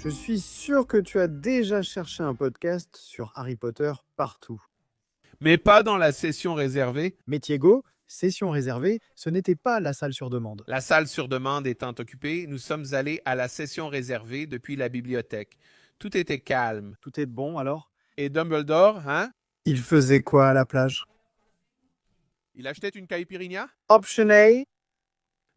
Je suis sûr que tu as déjà cherché un podcast sur Harry Potter partout. Mais pas dans la session réservée. Mais Diego, session réservée, ce n'était pas la salle sur demande. La salle sur demande étant occupée, nous sommes allés à la session réservée depuis la bibliothèque. Tout était calme. Tout est bon alors? Et Dumbledore, hein? Il faisait quoi à la plage? Il achetait une caipirinha? Option A.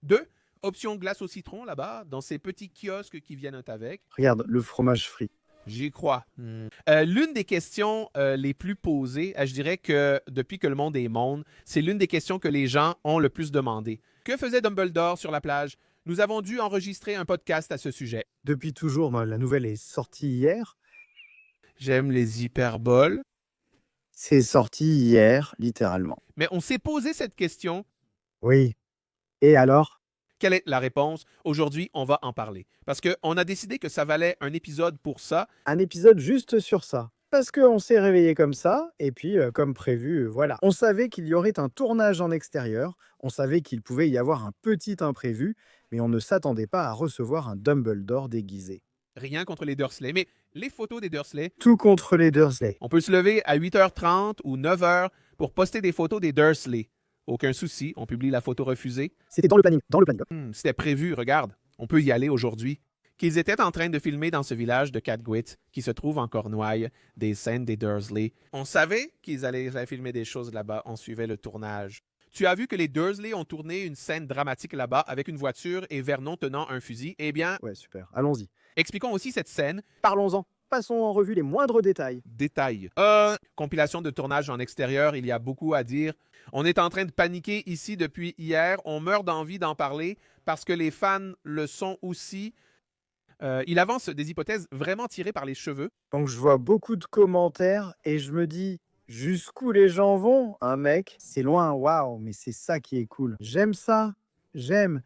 2. Option glace au citron là-bas, dans ces petits kiosques qui viennent avec. Regarde, le fromage frit. J'y crois. L'une des questions les plus posées, je dirais que depuis que le monde est monde, c'est l'une des questions que les gens ont le plus demandé. Que faisait Dumbledore sur la plage? Nous avons dû enregistrer un podcast à ce sujet. Depuis toujours, la nouvelle est sortie hier. J'aime les hyperboles. C'est sorti hier, littéralement. Mais on s'est posé cette question. Oui. Et alors? Quelle est la réponse? Aujourd'hui, on va en parler. Parce qu'on a décidé que ça valait un épisode pour ça. Un épisode juste sur ça. Parce qu'on s'est réveillé comme ça, et puis comme prévu, voilà. On savait qu'il y aurait un tournage en extérieur, on savait qu'il pouvait y avoir un petit imprévu, mais on ne s'attendait pas à recevoir un Dumbledore déguisé. Rien contre les Dursley, mais les photos des Dursley, Tout contre les Dursley. on peut se lever à 8h30 ou 9h pour poster des photos des Dursley. Aucun souci, on publie la photo refusée. C'était dans le planning, C'était prévu, regarde, on peut y aller aujourd'hui. Qu'ils étaient en train de filmer dans ce village de Cadgwit, qui se trouve en Cornouailles, des scènes des Dursley. On savait qu'ils allaient filmer des choses là-bas, on suivait le tournage. Tu as vu que les Dursley ont tourné une scène dramatique là-bas avec une voiture et Vernon tenant un fusil. Eh bien, Ouais, super. Allons-y. expliquons aussi cette scène. Parlons-en. Passons en revue les moindres détails. Détail. Compilation de tournage en extérieur, il y a beaucoup à dire. On est en train de paniquer ici depuis hier. On meurt d'envie d'en parler parce que les fans le sont aussi. Il avance des hypothèses vraiment tirées par les cheveux. Donc je vois beaucoup de commentaires et je me dis jusqu'où les gens vont, hein mec? C'est loin, waouh, mais c'est ça qui est cool. J'aime ça, j'aime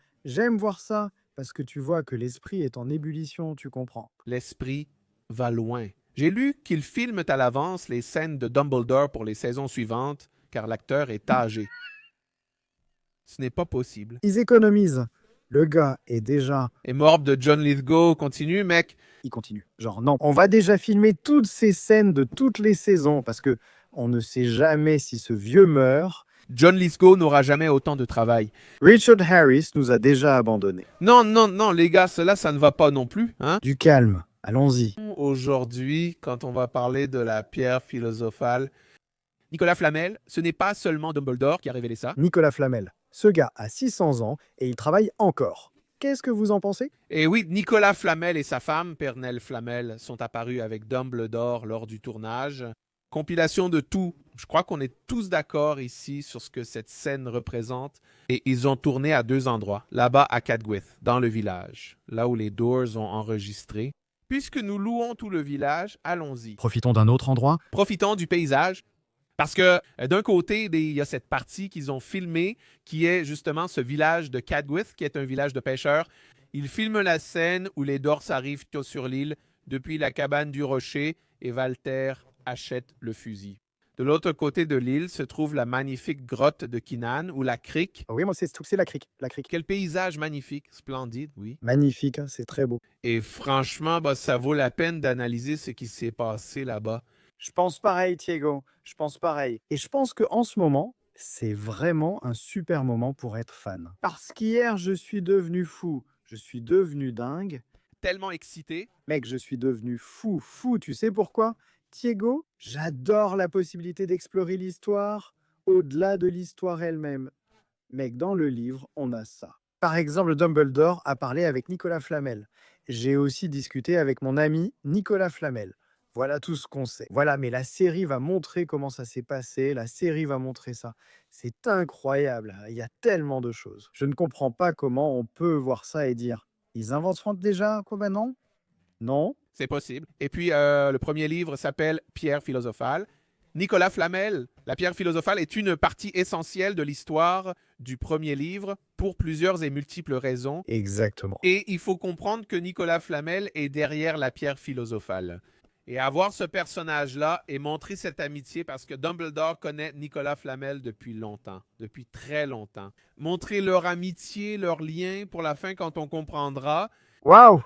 voir ça, parce que tu vois que l'esprit est en ébullition, tu comprends. L'esprit va loin. J'ai lu qu'ils filment à l'avance les scènes de Dumbledore pour les saisons suivantes, car l'acteur est âgé. Ce n'est pas possible. Ils économisent. Le gars est déjà... Et Morbe de John Lithgow continue, mec. Il continue. Genre non, on va déjà filmer toutes ces scènes de toutes les saisons, parce que on ne sait jamais si ce vieux meurt. John Lithgow n'aura jamais autant de travail. Richard Harris nous a déjà abandonnés. Non, non, non, les gars, cela, ça ne va pas non plus, hein? Du calme, allons-y. Aujourd'hui, quand on va parler de la pierre philosophale, Nicolas Flamel, ce n'est pas seulement Dumbledore qui a révélé ça. Nicolas Flamel. Ce gars a 600 ans et il travaille encore. Qu'est-ce que vous en pensez? Et oui, Nicolas Flamel et sa femme, Pernelle Flamel, sont apparus avec Dumbledore lors du tournage. Compilation de tout. Je crois qu'on est tous d'accord ici sur ce que cette scène représente. Et ils ont tourné à 2 endroits. Là-bas à Cadgwith, dans le village, là où les Doors ont enregistré. Puisque nous louons tout le village, allons-y. Profitons d'un autre endroit. Profitons du paysage. Parce que d'un côté, il y a cette partie qu'ils ont filmée, qui est justement ce village de Cadgwith, qui est un village de pêcheurs. Ils filment la scène où les Dors arrivent sur l'île depuis la cabane du rocher et Walter achète le fusil. De l'autre côté de l'île se trouve la magnifique grotte de Kinnan ou la crique. Oui, moi c'est la crique. Quel paysage magnifique, splendide, oui. Magnifique, hein, c'est très beau. Et franchement, ça vaut la peine d'analyser ce qui s'est passé là-bas. Je pense pareil, Diego. Je pense pareil. Et je pense qu'en ce moment, c'est vraiment un super moment pour être fan. Parce qu'hier, je suis devenu fou. Je suis devenu dingue. Tellement excité. Mec, je suis devenu fou. Tu sais pourquoi? Diego, j'adore la possibilité d'explorer l'histoire au-delà de l'histoire elle-même. Mec, dans le livre, on a ça. Par exemple, Dumbledore a parlé avec Nicolas Flamel. J'ai aussi discuté avec mon ami Nicolas Flamel. Voilà tout ce qu'on sait. Voilà, mais la série va montrer comment ça s'est passé. La série va montrer ça. C'est incroyable. Il y a tellement de choses. Je ne comprends pas comment on peut voir ça et dire « Ils inventeront déjà quoi maintenant ?» Non. C'est possible. Et puis, le premier livre s'appelle Pierre philosophale. Nicolas Flamel, la pierre philosophale est une partie essentielle de l'histoire du premier livre pour plusieurs et multiples raisons. Exactement. Et il faut comprendre que Nicolas Flamel est derrière la pierre philosophale. Et avoir ce personnage-là et montrer cette amitié parce que Dumbledore connaît Nicolas Flamel depuis longtemps, depuis très longtemps. Montrer leur amitié, leur lien pour la fin quand on comprendra. Waouh!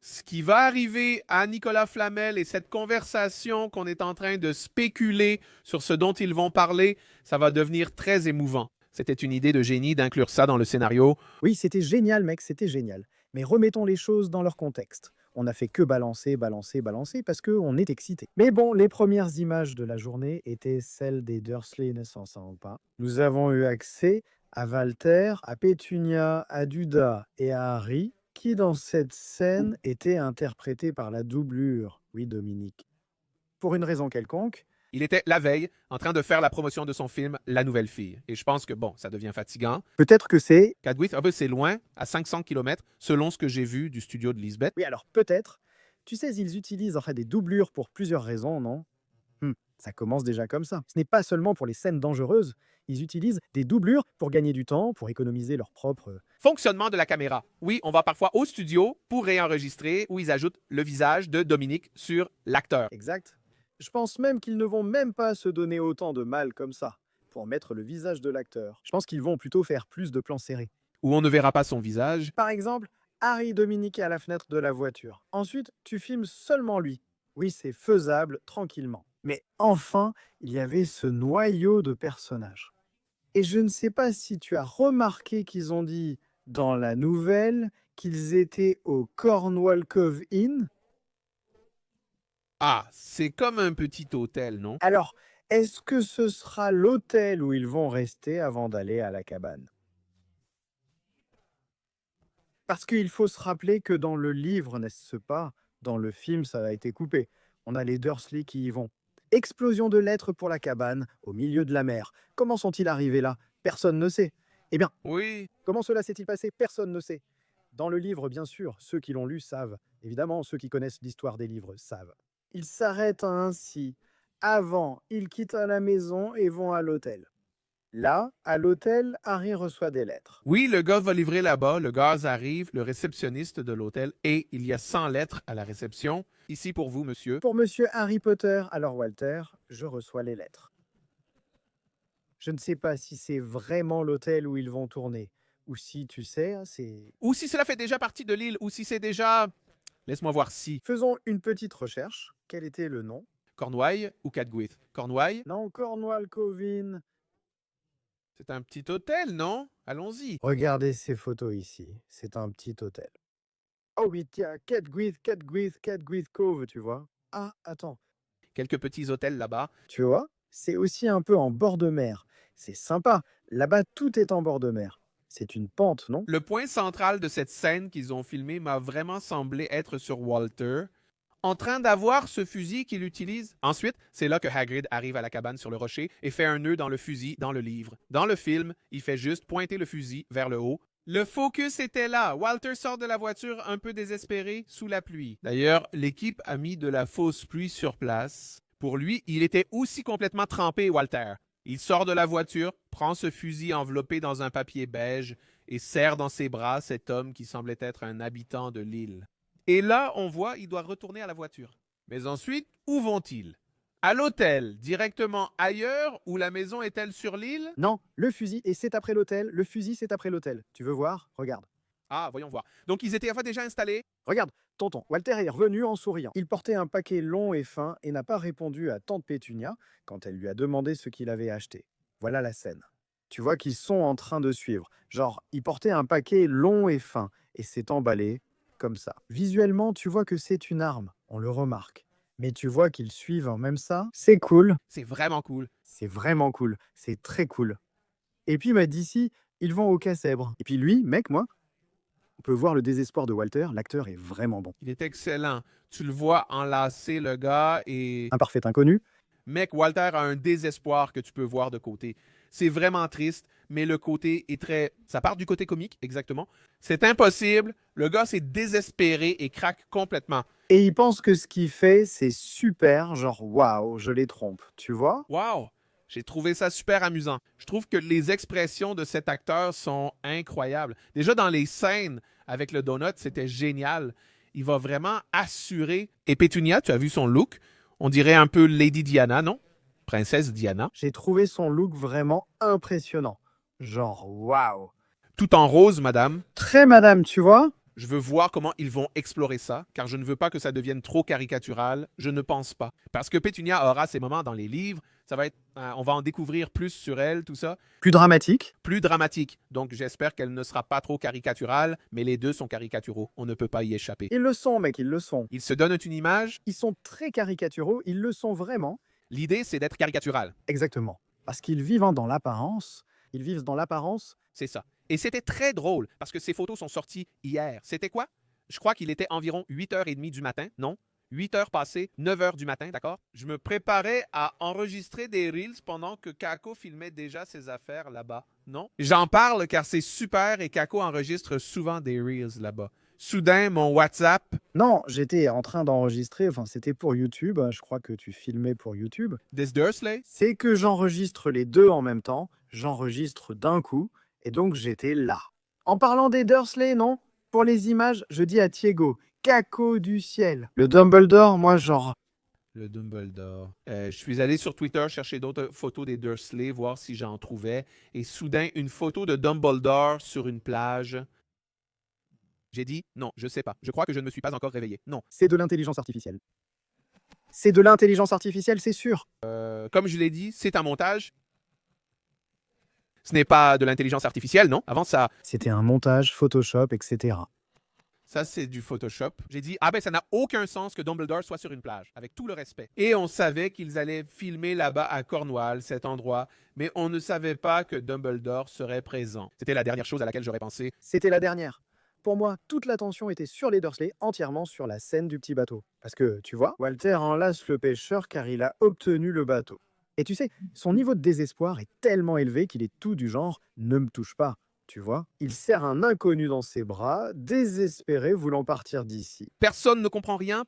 Ce qui va arriver à Nicolas Flamel et cette conversation qu'on est en train de spéculer sur ce dont ils vont parler, ça va devenir très émouvant. C'était une idée de génie d'inclure ça dans le scénario. Oui, c'était génial, mec, c'était génial. Mais remettons les choses dans leur contexte. On n'a fait que balancer, balancer, balancer parce qu'on est excité. Mais bon, les premières images de la journée étaient celles des Dursley, ne s'en sent pas. Nous avons eu accès à Walter, à Pétunia, à Duda et à Harry, qui dans cette scène étaient interprétés par la doublure. Oui, Dominique. Pour une raison quelconque, Il était la veille en train de faire la promotion de son film La Nouvelle Fille. Et je pense que, bon, ça devient fatigant. peut-être que c'est... Cadgwith, c'est loin, à 500 km, selon ce que j'ai vu du studio de Lisbeth. Oui, alors peut-être. Tu sais, ils utilisent en fait des doublures pour plusieurs raisons, non? Ça commence déjà comme ça. Ce n'est pas seulement pour les scènes dangereuses. Ils utilisent des doublures pour gagner du temps, pour économiser leur propre... Fonctionnement de la caméra. Oui, on va parfois au studio pour réenregistrer où ils ajoutent le visage de Dominique sur l'acteur. Exact. Je pense même qu'ils ne vont même pas se donner autant de mal comme ça pour mettre le visage de l'acteur. Je pense qu'ils vont plutôt faire plus de plans serrés. Où on ne verra pas son visage. Par exemple, Harry Dominique est à la fenêtre de la voiture. Ensuite, tu filmes seulement lui. Oui, c'est faisable tranquillement. Mais enfin, il y avait ce noyau de personnages. Et je ne sais pas si tu as remarqué qu'ils ont dit dans la nouvelle qu'ils étaient au Cornwall Cove Inn. Ah, c'est comme un petit hôtel, non? Alors, est-ce que ce sera l'hôtel où ils vont rester avant d'aller à la cabane? Parce qu'il faut se rappeler que dans le livre, n'est-ce pas, dans le film, ça a été coupé. On a les Dursley qui y vont. Explosion de lettres pour la cabane, au milieu de la mer. Comment sont-ils arrivés là? Personne ne sait. Eh bien, Oui. comment cela s'est-il passé? Personne ne sait. Dans le livre, bien sûr, ceux qui l'ont lu savent. Évidemment, ceux qui connaissent l'histoire des livres savent. Ils s'arrêtent ainsi. Avant, ils quittent la maison et vont à l'hôtel. Là, à l'hôtel, Harry reçoit des lettres. Oui, le gars va livrer là-bas, le gaz arrive, le réceptionniste de l'hôtel, et il y a 100 lettres à la réception. Ici pour vous, monsieur. Pour monsieur Harry Potter, alors Walter, je reçois les lettres. Je ne sais pas si c'est vraiment l'hôtel où ils vont tourner, ou si, tu sais, c'est... Ou si cela fait déjà partie de l'île, ou si c'est déjà... Laisse-moi voir si. Faisons une petite recherche. Quel était le nom? Cornouailles ou Cadgwith? Cornouailles, Non, Cornwall Cove Inn. c'est un petit hôtel, non? Allons-y. Regardez ces photos ici. C'est un petit hôtel. Oh oui, tiens, Cadgwith Cove, tu vois. Ah, attends. Quelques petits hôtels là-bas. Tu vois, c'est aussi un peu en bord de mer. C'est sympa. Là-bas, tout est en bord de mer. C'est une pente, non? Le point central de cette scène qu'ils ont filmée m'a vraiment semblé être sur Walter, en train d'avoir ce fusil qu'il utilise. Ensuite, c'est là que Hagrid arrive à la cabane sur le rocher et fait un nœud dans le fusil dans le livre. Dans le film, il fait juste pointer le fusil vers le haut. Le focus était là. Walter sort de la voiture un peu désespéré sous la pluie. D'ailleurs, l'équipe a mis de la fausse pluie sur place. Pour lui, il était aussi complètement trempé, Walter. Il sort de la voiture, prend ce fusil enveloppé dans un papier beige et serre dans ses bras cet homme qui semblait être un habitant de l'île. Et là, on voit, il doit retourner à la voiture. Mais ensuite, où vont-ils? À l'hôtel, directement ailleurs, où la maison est-elle sur l'île? Non, le fusil, et c'est après l'hôtel. Le fusil, c'est après l'hôtel. Tu veux voir? Regarde. Ah, voyons voir. Donc, ils étaient enfin déjà installés? Regarde, tonton, Walter est revenu en souriant. Il portait un paquet long et fin et n'a pas répondu à tante Pétunia quand elle lui a demandé ce qu'il avait acheté. Voilà la scène. Tu vois qu'ils sont en train de suivre. Genre, il portait un paquet long et fin et s'est emballé comme ça. Visuellement, tu vois que c'est une arme, on le remarque. Mais tu vois qu'ils suivent en même ça. C'est cool. C'est vraiment cool. C'est vraiment cool. C'est très cool. Et puis, d'ici, ils vont au Cassèbre. Et puis lui, mec, moi, on peut voir le désespoir de Walter. L'acteur est vraiment bon. Il est excellent. Tu le vois enlacer le gars et... Un parfait inconnu. Mec, Walter a un désespoir que tu peux voir de côté. C'est vraiment triste, mais le côté est très... Ça part du côté comique, exactement. C'est impossible. Le gars s'est désespéré et craque complètement. Et il pense que ce qu'il fait, c'est super. Genre, waouh, je les trompe. Tu vois? Wow! J'ai trouvé ça super amusant. Je trouve que les expressions de cet acteur sont incroyables. Déjà dans les scènes avec le donut, c'était génial. Il va vraiment assurer. Et Pétunia, tu as vu son look? On dirait un peu Lady Diana, non? Princesse Diana. J'ai trouvé son look vraiment impressionnant. Genre, waouh. Tout en rose, madame. Très madame, tu vois? Je veux voir comment ils vont explorer ça, car je ne veux pas que ça devienne trop caricatural. Je ne pense pas. Parce que Pétunia aura ses moments dans les livres. Ça va être, on va en découvrir plus sur elle, tout ça. Plus dramatique? Plus dramatique. Donc j'espère qu'elle ne sera pas trop caricaturale, mais les deux sont caricaturaux. On ne peut pas y échapper. Ils le sont, mec, ils le sont. Ils se donnent une image. Ils sont très caricaturaux, ils le sont vraiment. L'idée, c'est d'être caricatural. Exactement. Parce qu'ils vivent dans l'apparence. Ils vivent dans l'apparence. C'est ça. Et c'était très drôle, parce que ces photos sont sorties hier. C'était quoi? Je crois qu'il était environ 8h30 du matin, non? 8h passées, 9h du matin, d'accord? Je me préparais à enregistrer des Reels pendant que Kako filmait déjà ses affaires là-bas, non? J'en parle car c'est super et Kako enregistre souvent des Reels là-bas. Soudain, mon WhatsApp... Non, j'étais en train d'enregistrer, enfin c'était pour YouTube, je crois que tu filmais pour YouTube. Des Dursley? C'est que j'enregistre les deux en même temps, j'enregistre d'un coup, et donc j'étais là. En parlant des Dursley, non? Pour les images, je dis à Thiego, Kako du ciel. Le Dumbledore, moi genre... Le Dumbledore. Je suis allé sur Twitter chercher d'autres photos des Dursley, voir si j'en trouvais. Et soudain, une photo de Dumbledore sur une plage. J'ai dit, non, je sais pas. Je crois que je ne me suis pas encore réveillé. Non. C'est de l'intelligence artificielle. C'est de l'intelligence artificielle, c'est sûr. Comme je l'ai dit, c'est un montage. Ce n'est pas de l'intelligence artificielle, non? Avant ça, C'était un montage, Photoshop, etc. ça c'est du Photoshop. J'ai dit, ah ben ça n'a aucun sens que Dumbledore soit sur une plage, avec tout le respect. Et on savait qu'ils allaient filmer là-bas à Cornwall, cet endroit, mais on ne savait pas que Dumbledore serait présent. C'était la dernière chose à laquelle j'aurais pensé. C'était la dernière. Pour moi, toute l'attention était sur les Dursley, entièrement sur la scène du petit bateau. Parce que, tu vois, Walter enlace le pêcheur car il a obtenu le bateau. Et tu sais, son niveau de désespoir est tellement élevé qu'il est tout du genre « ne me touche pas ». Tu vois, il serre un inconnu dans ses bras, désespéré, voulant partir d'ici. Personne ne comprend rien,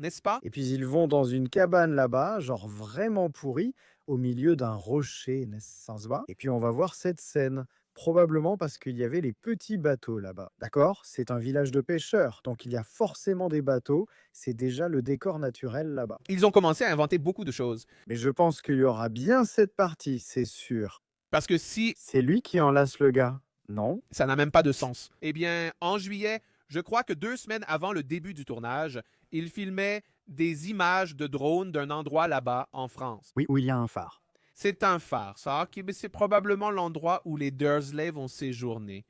n'est-ce pas? Et puis ils vont dans une cabane là-bas, genre vraiment pourrie, au milieu d'un rocher, n'est-ce pas? Et puis on va voir cette scène. Probablement parce qu'il y avait les petits bateaux là-bas. D'accord? C'est un village de pêcheurs, donc il y a forcément des bateaux. C'est déjà le décor naturel là-bas. Ils ont commencé à inventer beaucoup de choses. Mais je pense qu'il y aura bien cette partie, c'est sûr. Parce que si C'est lui qui enlace le gars, non? ça n'a même pas de sens. Eh bien, en juillet, je crois que 2 semaines avant le début du tournage, ils filmaient des images de drones d'un endroit là-bas en France. Oui, où il y a un phare. C'est un phare, ça, mais c'est probablement l'endroit où les Dursley vont séjourner.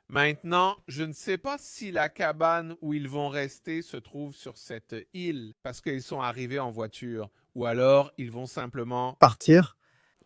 Maintenant, je ne sais pas si la cabane où ils vont rester se trouve sur cette île, parce qu'ils sont arrivés en voiture, ou alors ils vont simplement, Partir?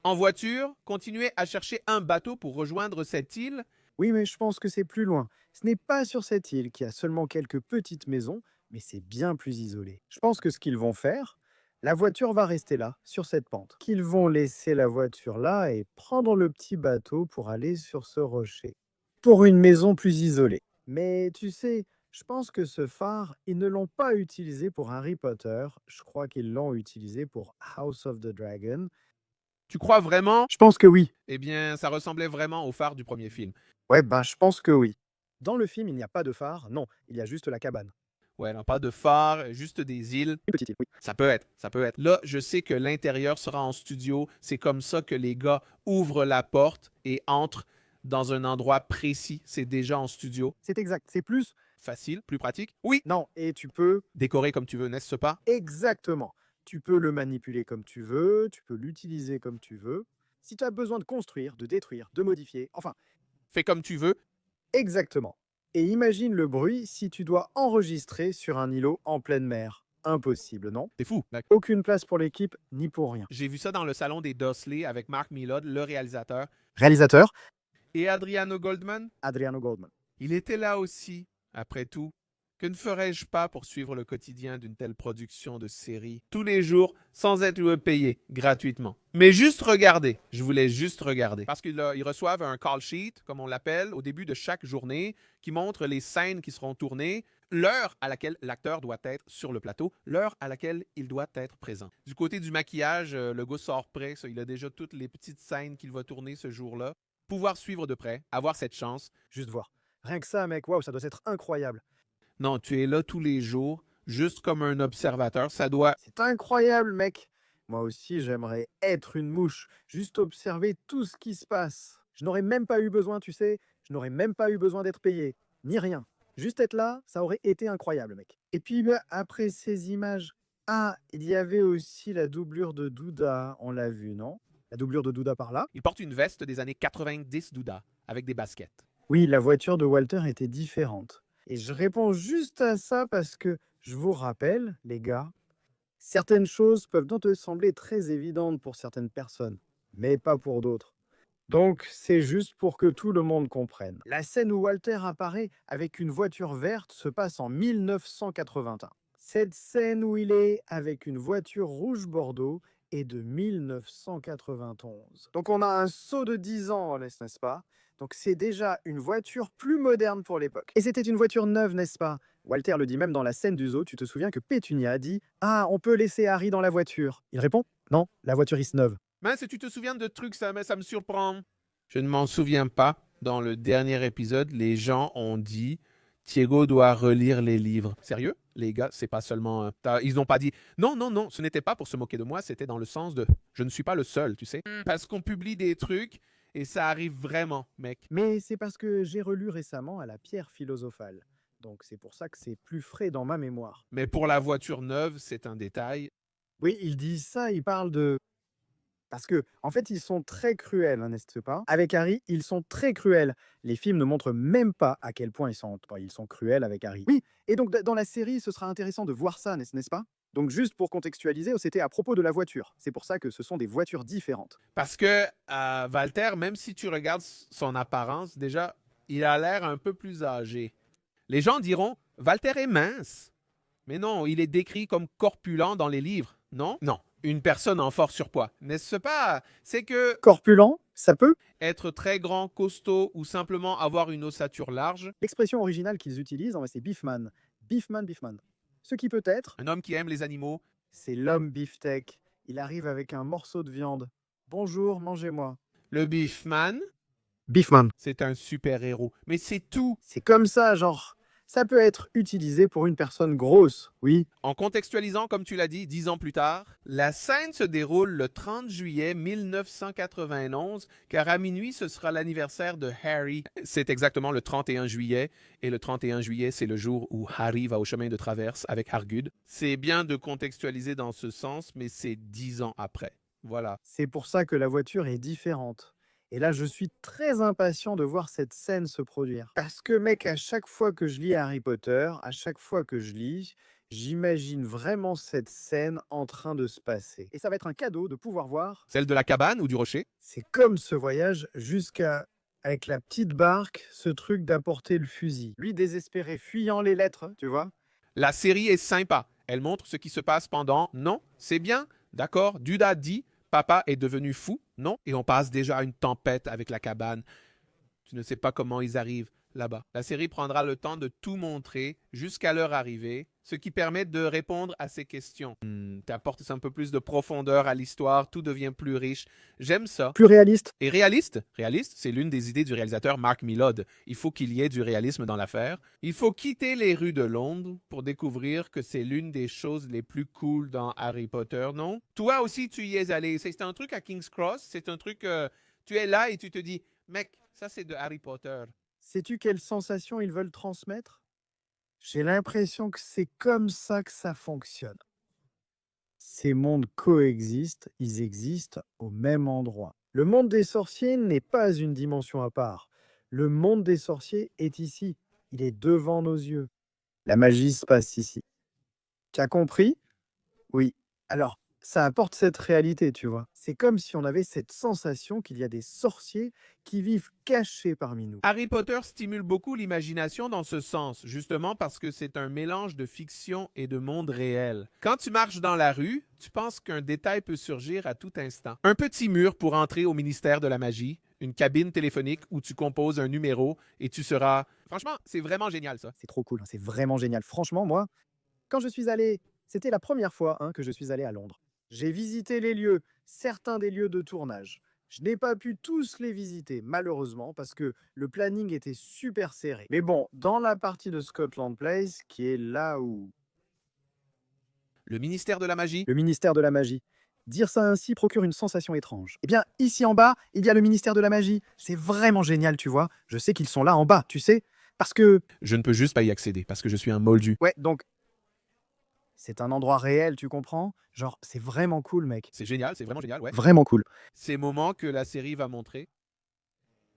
en voiture, continuer à chercher un bateau pour rejoindre cette île. Oui, mais je pense que c'est plus loin. Ce n'est pas sur cette île qu'il y a seulement quelques petites maisons, mais c'est bien plus isolé. Je pense que ce qu'ils vont faire, la voiture va rester là, sur cette pente. Qu'ils vont laisser la voiture là et prendre le petit bateau pour aller sur ce rocher. Pour une maison plus isolée. Mais tu sais, je pense que ce phare, ils ne l'ont pas utilisé pour Harry Potter. Je crois qu'ils l'ont utilisé pour House of the Dragon. Tu crois vraiment? Je pense que oui. Eh bien, ça ressemblait vraiment au phare du premier film. Ouais, bah je pense que oui. Dans le film, il n'y a pas de phare. Non, il y a juste la cabane. Ouais, non, pas de phare, juste des îles. Une petite île, oui. Ça peut être, ça peut être. Là, je sais que l'intérieur sera en studio. C'est comme ça que les gars ouvrent la porte et entrent dans un endroit précis. C'est déjà en studio. C'est exact. C'est plus... Facile, plus pratique. Oui, Non, et tu peux... décorer comme tu veux, n'est-ce pas? Exactement. Tu peux le manipuler comme tu veux, tu peux l'utiliser comme tu veux. Si tu as besoin de construire, de détruire, de modifier, enfin, Fais comme tu veux. exactement. Et imagine le bruit si tu dois enregistrer sur un îlot en pleine mer. Impossible, non? T'es fou. Aucune place pour l'équipe, ni pour rien. J'ai vu ça dans le salon des Dursley avec Mark Millard, le réalisateur, Réalisateur, et Adriano Goldman. Adriano Goldman. Il était là aussi, après tout. Que ne ferais-je pas pour suivre le quotidien d'une telle production de série, tous les jours, sans être payé, gratuitement? Mais juste regarder, je voulais juste regarder. Parce qu'ils reçoivent un call sheet, comme on l'appelle, au début de chaque journée, qui montre les scènes qui seront tournées, l'heure à laquelle l'acteur doit être sur le plateau, l'heure à laquelle il doit être présent. Du côté du maquillage, le gars sort prêt, ça, il a déjà toutes les petites scènes qu'il va tourner ce jour-là. Pouvoir suivre de près, avoir cette chance. Juste voir. Rien que ça, mec, waouh, ça doit être incroyable. Non, tu es là tous les jours, juste comme un observateur. Ça doit... C'est incroyable, mec. Moi aussi, j'aimerais être une mouche, juste observer tout ce qui se passe. Je n'aurais même pas eu besoin, tu sais, je n'aurais même pas eu besoin d'être payé, ni rien. Juste être là, ça aurait été incroyable, mec. Et puis, bah, après ces images, ah, il y avait aussi la doublure de Douda, on l'a vu, non? La doublure de Douda par là. Il porte une veste des années 90 Douda, avec des baskets. Oui, la voiture de Walter était différente. Et je réponds juste à ça parce que je vous rappelle, les gars, certaines choses peuvent donc te sembler très évidentes pour certaines personnes, mais pas pour d'autres. Donc, c'est juste pour que tout le monde comprenne. La scène où Walter apparaît avec une voiture verte se passe en 1981. Cette scène où il est avec une voiture rouge bordeaux est de 1991. Donc on a un saut de 10 ans, n'est-ce pas? Donc c'est déjà une voiture plus moderne pour l'époque. Et c'était une voiture neuve, n'est-ce pas? Walter le dit même dans la scène du zoo, tu te souviens que Pétunia a dit « Ah, on peut laisser Harry dans la voiture ». Il répond « Non, la voiture est neuve ». Mais si tu te souviens de trucs, ça me surprend. Je ne m'en souviens pas. Dans le dernier épisode, les gens ont dit Diego doit relire les livres. Sérieux? Les gars, c'est pas seulement. Ils n'ont pas dit non, non, non, ce n'était pas pour se moquer de moi, c'était dans le sens de je ne suis pas le seul, tu sais. Parce qu'on publie des trucs et ça arrive vraiment, mec. Mais c'est parce que j'ai relu récemment à la pierre philosophale. Donc c'est pour ça que c'est plus frais dans ma mémoire. Mais pour la voiture neuve, c'est un détail. Oui, ils disent ça, ils parlent de... Parce que, en fait, ils sont très cruels, hein, n'est-ce pas? Avec Harry, ils sont très cruels. Les films ne montrent même pas à quel point ils sont cruels avec Harry. Oui, et donc dans la série, ce sera intéressant de voir ça, n'est-ce pas? Donc juste pour contextualiser, c'était à propos de la voiture. C'est pour ça que ce sont des voitures différentes. Parce que Walter, même si tu regardes son apparence, déjà, il a l'air un peu plus âgé. Les gens diront Walter est mince. Mais non, il est décrit comme corpulent dans les livres, non? Non, une personne en fort surpoids. N'est-ce pas? C'est que Corpulent, ça peut? être très grand, costaud ou simplement avoir une ossature large, L'expression originale qu'ils utilisent, c'est beefman. Beefman, beefman. Ce qui peut être, un homme qui aime les animaux, c'est l'homme beefsteak. Il arrive avec un morceau de viande. Bonjour, mangez-moi. le beefman, Beefman. c'est un super-héros. Mais c'est tout. C'est comme ça, genre, ça peut être utilisé pour une personne grosse, oui. En contextualisant, comme tu l'as dit, 10 ans plus tard, la scène se déroule le 30 juillet 1991, car à minuit, ce sera l'anniversaire de Harry. C'est exactement le 31 juillet, et le 31 juillet, c'est le jour où Harry va au chemin de traverse avec Hargud. C'est bien de contextualiser dans ce sens, mais c'est 10 ans après. Voilà. C'est pour ça que la voiture est différente. Et là, je suis très impatient de voir cette scène se produire. Parce que, mec, à chaque fois que je lis Harry Potter, à chaque fois que je lis, j'imagine vraiment cette scène en train de se passer. Et ça va être un cadeau de pouvoir voir. Celle de la cabane ou du rocher? C'est comme ce voyage jusqu'à, avec la petite barque, ce truc d'apporter le fusil. Lui désespéré, fuyant les lettres, tu vois. La série est sympa. Elle montre ce qui se passe pendant. Non, c'est bien. D'accord. Duda dit papa est devenu fou. Non. Et on passe déjà à une tempête avec la cabane. Tu ne sais pas comment ils arrivent là-bas. La série prendra le temps de tout montrer jusqu'à leur arrivée, ce qui permet de répondre à ces questions. T'apportes un peu plus de profondeur à l'histoire, tout devient plus riche. J'aime ça. Plus réaliste. Et réaliste, réaliste, c'est l'une des idées du réalisateur Mark Millod. Il faut qu'il y ait du réalisme dans l'affaire. Il faut quitter les rues de Londres pour découvrir que c'est l'une des choses les plus cool dans Harry Potter, non? Toi aussi, tu y es allé. C'est un truc à King's Cross, c'est un truc... tu es là et tu te dis, mec, ça c'est de Harry Potter. Sais-tu quelle sensation ils veulent transmettre? J'ai l'impression que c'est comme ça que ça fonctionne. Ces mondes coexistent, ils existent au même endroit. Le monde des sorciers n'est pas une dimension à part. Le monde des sorciers est ici. Il est devant nos yeux. La magie se passe ici. Tu as compris? Oui. Alors, ça apporte cette réalité, tu vois. C'est comme si on avait cette sensation qu'il y a des sorciers qui vivent cachés parmi nous. Harry Potter stimule beaucoup l'imagination dans ce sens, justement parce que c'est un mélange de fiction et de monde réel. Quand tu marches dans la rue, tu penses qu'un détail peut surgir à tout instant. Un petit mur pour entrer au ministère de la magie, une cabine téléphonique où tu composes un numéro et tu seras... Franchement, c'est vraiment génial ça. C'est trop cool, c'est vraiment génial. Franchement, moi, quand je suis allé, c'était la première fois que je suis allé à Londres. J'ai visité les lieux, certains des lieux de tournage. Je n'ai pas pu tous les visiter, malheureusement, parce que le planning était super serré. Mais bon, dans la partie de Scotland Place, qui est là où... Le ministère de la magie? Le ministère de la magie. Dire ça ainsi procure une sensation étrange. Eh bien, ici en bas, il y a le ministère de la magie. C'est vraiment génial, tu vois. Je sais qu'ils sont là en bas, tu sais. Parce que, Je ne peux juste pas y accéder parce que je suis un moldu. ouais, donc, c'est un endroit réel, tu comprends? Genre, c'est vraiment cool, mec. C'est génial, c'est vraiment génial, ouais. Vraiment cool. Ces moments que la série va montrer.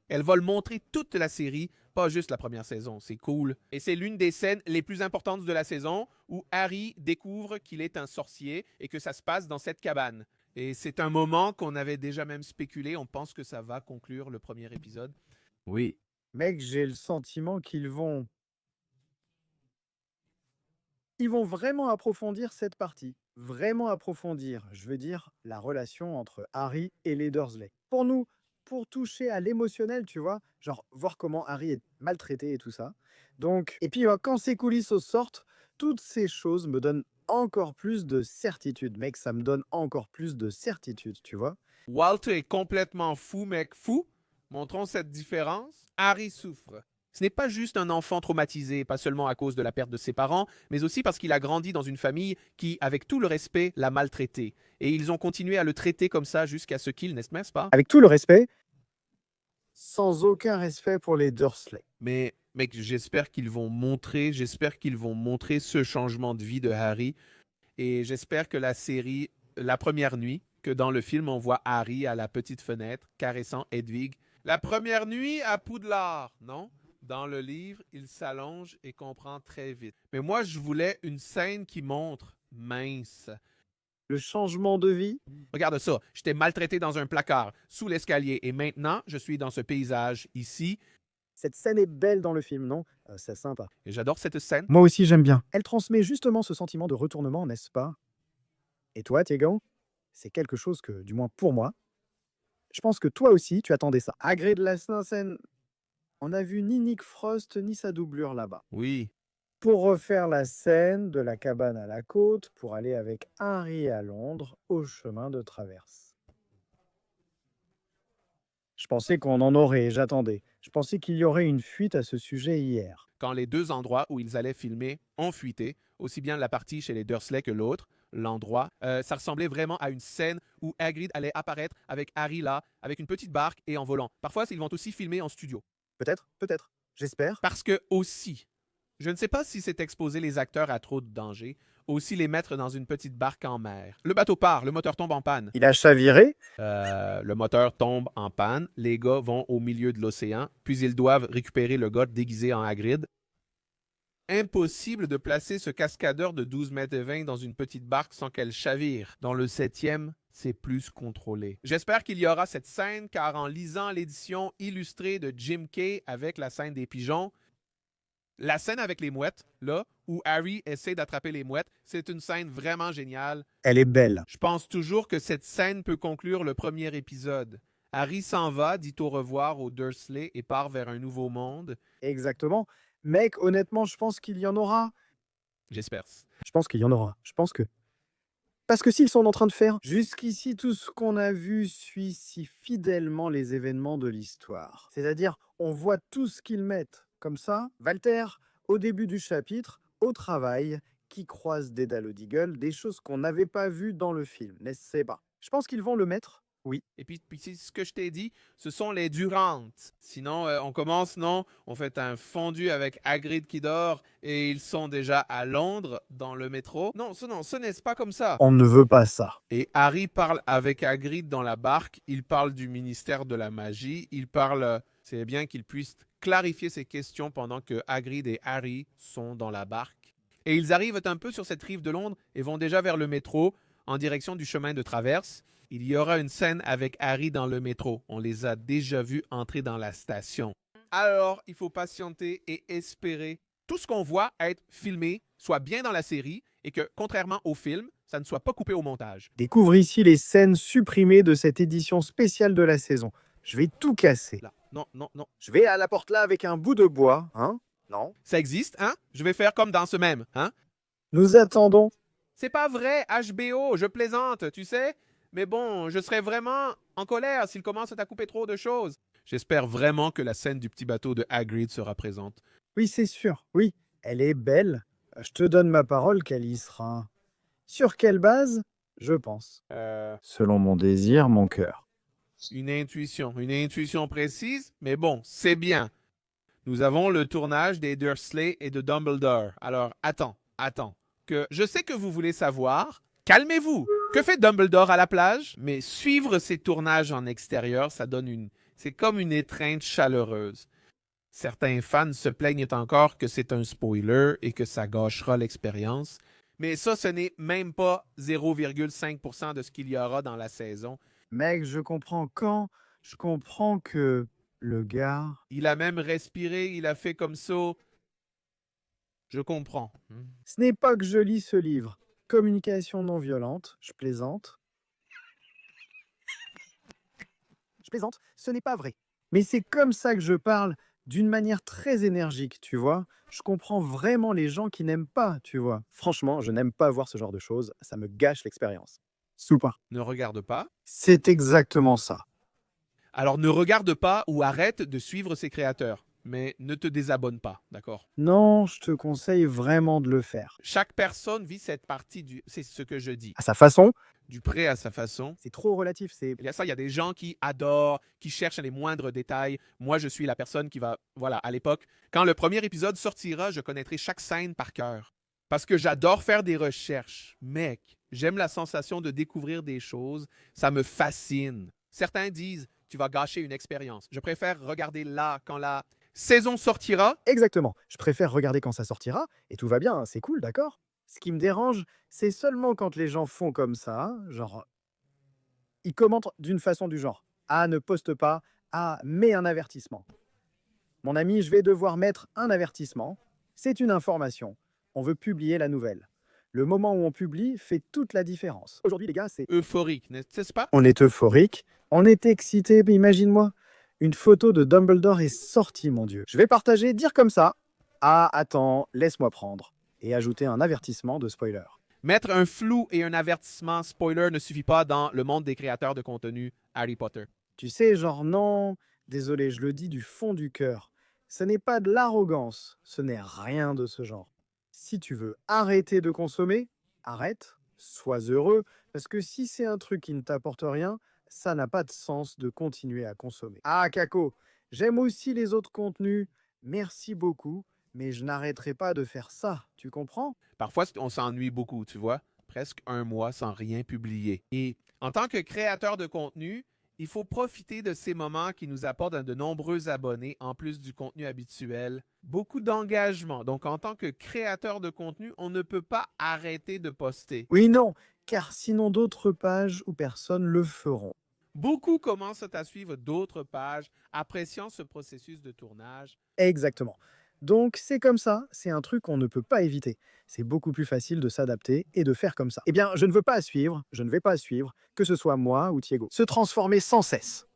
Elle va le montrer toute la série, pas juste la première saison. C'est cool. Et c'est l'une des scènes les plus importantes de la saison où Harry découvre qu'il est un sorcier et que ça se passe dans cette cabane. Et c'est un moment qu'on avait déjà même spéculé. On pense que ça va conclure le premier épisode. Oui. Mec, j'ai le sentiment qu'ils vont... Ils vont vraiment approfondir cette partie. Vraiment approfondir, je veux dire, la relation entre Harry et les Dursley. Pour nous, pour toucher à l'émotionnel, tu vois, genre voir comment Harry est maltraité et tout ça. Donc, et puis quand ces coulisses sortent, toutes ces choses me donnent encore plus de certitude, mec, ça me donne encore plus de certitude, tu vois. Walter est complètement fou, mec, fou. Montrons cette différence. Harry souffre. Ce n'est pas juste un enfant traumatisé, pas seulement à cause de la perte de ses parents, mais aussi parce qu'il a grandi dans une famille qui, avec tout le respect, l'a maltraité. Et ils ont continué à le traiter comme ça jusqu'à ce qu'il, n'est-ce pas? Avec tout le respect, sans aucun respect pour les Dursley. Mais, mec, j'espère qu'ils vont montrer ce changement de vie de Harry. Et j'espère que la série, la première nuit, que dans le film, on voit Harry à la petite fenêtre, caressant Hedwig. La première nuit à Poudlard, non? Dans le livre, il s'allonge et comprend très vite. Mais moi, je voulais une scène qui montre mince. Le changement de vie, Regarde ça, j'étais maltraité dans un placard, sous l'escalier, et maintenant, je suis dans ce paysage ici, cette scène est belle dans le film, non? C'est sympa. et j'adore cette scène. Moi aussi, j'aime bien. Elle transmet justement ce sentiment de retournement, n'est-ce pas? Et toi, Tegan, c'est quelque chose que, du moins pour moi, je pense que toi aussi, tu attendais ça. Hagrid de la scène, on n'a vu ni Nick Frost ni sa doublure là-bas. Oui, Pour refaire la scène de la cabane à la côte, pour aller avec Harry à Londres au chemin de traverse. Je pensais qu'on en aurait, j'attendais. Je pensais qu'il y aurait une fuite à ce sujet hier. quand les deux endroits où ils allaient filmer ont fuité, aussi bien la partie chez les Dursley que l'autre, l'endroit, ça ressemblait vraiment à une scène où Hagrid allait apparaître avec Harry là, avec une petite barque et en volant. Parfois, ils vont aussi filmer en studio. Peut-être, j'espère. Parce que aussi, je ne sais pas si c'est exposer les acteurs à trop de danger, aussi les mettre dans une petite barque en mer. Le bateau part, le moteur tombe en panne. Il a chaviré. Le moteur tombe en panne, les gars vont au milieu de l'océan, puis ils doivent récupérer le gars déguisé en Hagrid. Impossible de placer ce cascadeur de 12 mètres et 20 dans une petite barque sans qu'elle chavire. Dans le 7e, c'est plus contrôlé. J'espère qu'il y aura cette scène, car en lisant l'édition illustrée de Jim Kay avec la scène des pigeons, la scène avec les mouettes, là, où Harry essaie d'attraper les mouettes, c'est une scène vraiment géniale. Elle est belle. Je pense toujours que cette scène peut conclure le premier épisode. Harry s'en va, dit au revoir aux Dursley et part vers un nouveau monde. Exactement. Mec, honnêtement, je pense qu'il y en aura. J'espère. Je pense qu'il y en aura. Je pense que... Parce que s'ils sont en train de faire, jusqu'ici, tout ce qu'on a vu suit si fidèlement les événements de l'histoire. C'est-à-dire, on voit tout ce qu'ils mettent. Comme ça, Walter, au début du chapitre, au travail, qui croise Dédale Deagle, des choses qu'on n'avait pas vues dans le film, n'est-ce pas? Je pense qu'ils vont le mettre. Oui. Et puis c'est ce que je t'ai dit, ce sont les Durantes. Sinon, on commence, non? On fait un fondu avec Hagrid qui dort et ils sont déjà à Londres dans le métro. Non, ce n'est pas comme ça. On ne veut pas ça. Et Harry parle avec Hagrid dans la barque. Il parle du ministère de la magie. Il parle, c'est bien qu'il puisse clarifier ses questions pendant que Hagrid et Harry sont dans la barque. Et ils arrivent un peu sur cette rive de Londres et vont déjà vers le métro en direction du chemin de traverse. Il y aura une scène avec Harry dans le métro. On les a déjà vus entrer dans la station. Alors, il faut patienter et espérer tout ce qu'on voit être filmé soit bien dans la série et que, contrairement au film, ça ne soit pas coupé au montage. Découvre ici les scènes supprimées de cette édition spéciale de la saison. Je vais tout casser. Là. Non. Je vais à la porte là avec un bout de bois, hein? Non. Ça existe, hein? Je vais faire comme dans ce même, hein? Nous attendons. C'est pas vrai, HBO, je plaisante, tu sais? Mais bon, je serais vraiment en colère s'il commence à couper trop de choses. J'espère vraiment que la scène du petit bateau de Hagrid sera présente. Oui, c'est sûr. Oui, elle est belle. Je te donne ma parole qu'elle y sera. Sur quelle base? Je pense. Selon mon désir, mon cœur. Une intuition précise, mais bon, c'est bien. Nous avons le tournage des Dursley et de Dumbledore. Alors, attends. Que je sais que vous voulez savoir. Calmez-vous. Que fait Dumbledore à la plage? Mais suivre ces tournages en extérieur, ça donne c'est comme une étreinte chaleureuse. Certains fans se plaignent encore que c'est un spoiler et que ça gâchera l'expérience. Mais ça, ce n'est même pas 0,5% de ce qu'il y aura dans la saison. Mec, je comprends quand. Je comprends que le gars... Il a même respiré, il a fait comme ça. Je comprends. Ce n'est pas que je lis ce livre. Communication non violente, je plaisante. Je plaisante, ce n'est pas vrai. Mais c'est comme ça que je parle, d'une manière très énergique, tu vois. Je comprends vraiment les gens qui n'aiment pas, tu vois. Franchement, je n'aime pas voir ce genre de choses, ça me gâche l'expérience. Soupa. Ne regarde pas. C'est exactement ça. Alors ne regarde pas ou arrête de suivre ses créateurs. Mais ne te désabonne pas, d'accord? Non, je te conseille vraiment de le faire. Chaque personne vit cette partie du... C'est ce que je dis. À sa façon, Du prêt à sa façon. c'est trop relatif, c'est... Il y a ça, il y a des gens qui adorent, qui cherchent les moindres détails. Moi, je suis la personne qui va... Voilà, à l'époque, quand le premier épisode sortira, je connaîtrai chaque scène par cœur. Parce que j'adore faire des recherches. Mec, j'aime la sensation de découvrir des choses. Ça me fascine. Certains disent, tu vas gâcher une expérience. Je préfère regarder là, quand la saison sortira. Exactement. Je préfère regarder quand ça sortira, et tout va bien, hein, c'est cool, d'accord? Ce qui me dérange, c'est seulement quand les gens font comme ça, genre, ils commentent d'une façon du genre: «Ah, ne poste pas. Ah, mets un avertissement». Mon ami, je vais devoir mettre un avertissement. C'est une information. On veut publier la nouvelle. Le moment où on publie fait toute la différence. Aujourd'hui, les gars, c'est... Euphorique, n'est-ce pas? On est euphorique, on est excité, imagine-moi. Une photo de Dumbledore est sortie, mon Dieu. Je vais partager, dire comme ça: «Ah, attends, laisse-moi prendre». Et ajouter un avertissement de spoiler. Mettre un flou et un avertissement spoiler ne suffit pas dans le monde des créateurs de contenu Harry Potter. Tu sais, genre non, désolé, je le dis du fond du cœur. Ce n'est pas de l'arrogance, ce n'est rien de ce genre. Si tu veux arrêter de consommer, arrête, sois heureux, parce que si c'est un truc qui ne t'apporte rien, ça n'a pas de sens de continuer à consommer. Ah, Kako, j'aime aussi les autres contenus, merci beaucoup, mais je n'arrêterai pas de faire ça, tu comprends? Parfois, on s'ennuie beaucoup, tu vois. Presque un mois sans rien publier. Et en tant que créateur de contenu, il faut profiter de ces moments qui nous apportent de nombreux abonnés, en plus du contenu habituel. Beaucoup d'engagement. Donc, en tant que créateur de contenu, on ne peut pas arrêter de poster. Oui, non, car sinon d'autres pages ou personnes le feront. Beaucoup commencent à suivre d'autres pages, appréciant ce processus de tournage. Exactement. Donc c'est comme ça, c'est un truc qu'on ne peut pas éviter. C'est beaucoup plus facile de s'adapter et de faire comme ça. Eh bien, je ne veux pas suivre, je ne vais pas suivre, que ce soit moi ou Thiago. Se transformer sans cesse.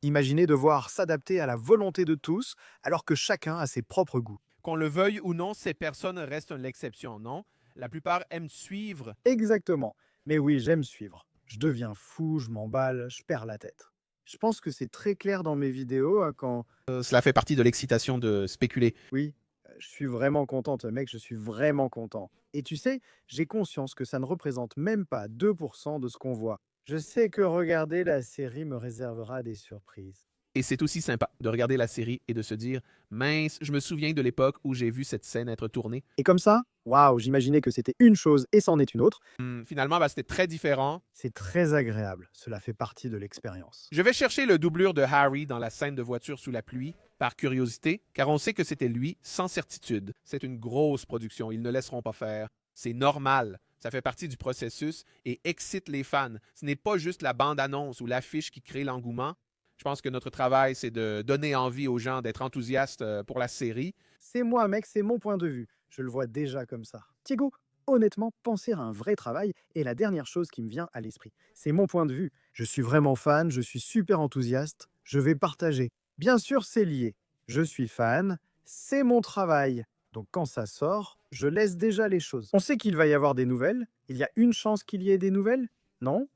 Imaginez devoir s'adapter à la volonté de tous, alors que chacun a ses propres goûts. Qu'on le veuille ou non, ces personnes restent l'exception, non? La plupart aiment suivre. Exactement. Mais oui, j'aime suivre. Je deviens fou, je m'emballe, je perds la tête. Je pense que c'est très clair dans mes vidéos quand... Cela fait partie de l'excitation de spéculer. Oui, je suis vraiment contente, mec, je suis vraiment content. Et tu sais, j'ai conscience que ça ne représente même pas 2% de ce qu'on voit. Je sais que regarder la série me réservera des surprises. Et c'est aussi sympa de regarder la série et de se dire « Mince, je me souviens de l'époque où j'ai vu cette scène être tournée. Et comme ça, waouh, j'imaginais que c'était une chose et c'en est une autre. Finalement, c'était très différent. C'est très agréable, cela fait partie de l'expérience. Je vais chercher le doublure de Harry dans la scène de voiture sous la pluie, par curiosité, car on sait que c'était lui, sans certitude. C'est une grosse production, ils ne laisseront pas faire. C'est normal. Ça fait partie du processus et excite les fans. Ce n'est pas juste la bande-annonce ou l'affiche qui crée l'engouement. Je pense que notre travail, c'est de donner envie aux gens d'être enthousiastes pour la série. C'est moi, mec, c'est mon point de vue. Je le vois déjà comme ça. Thiago, honnêtement, penser à un vrai travail est la dernière chose qui me vient à l'esprit. C'est mon point de vue. Je suis vraiment fan, je suis super enthousiaste, je vais partager. Bien sûr, c'est lié. Je suis fan, c'est mon travail. Donc quand ça sort, je laisse déjà les choses. On sait qu'il va y avoir des nouvelles. Il y a une chance qu'il y ait des nouvelles? Non?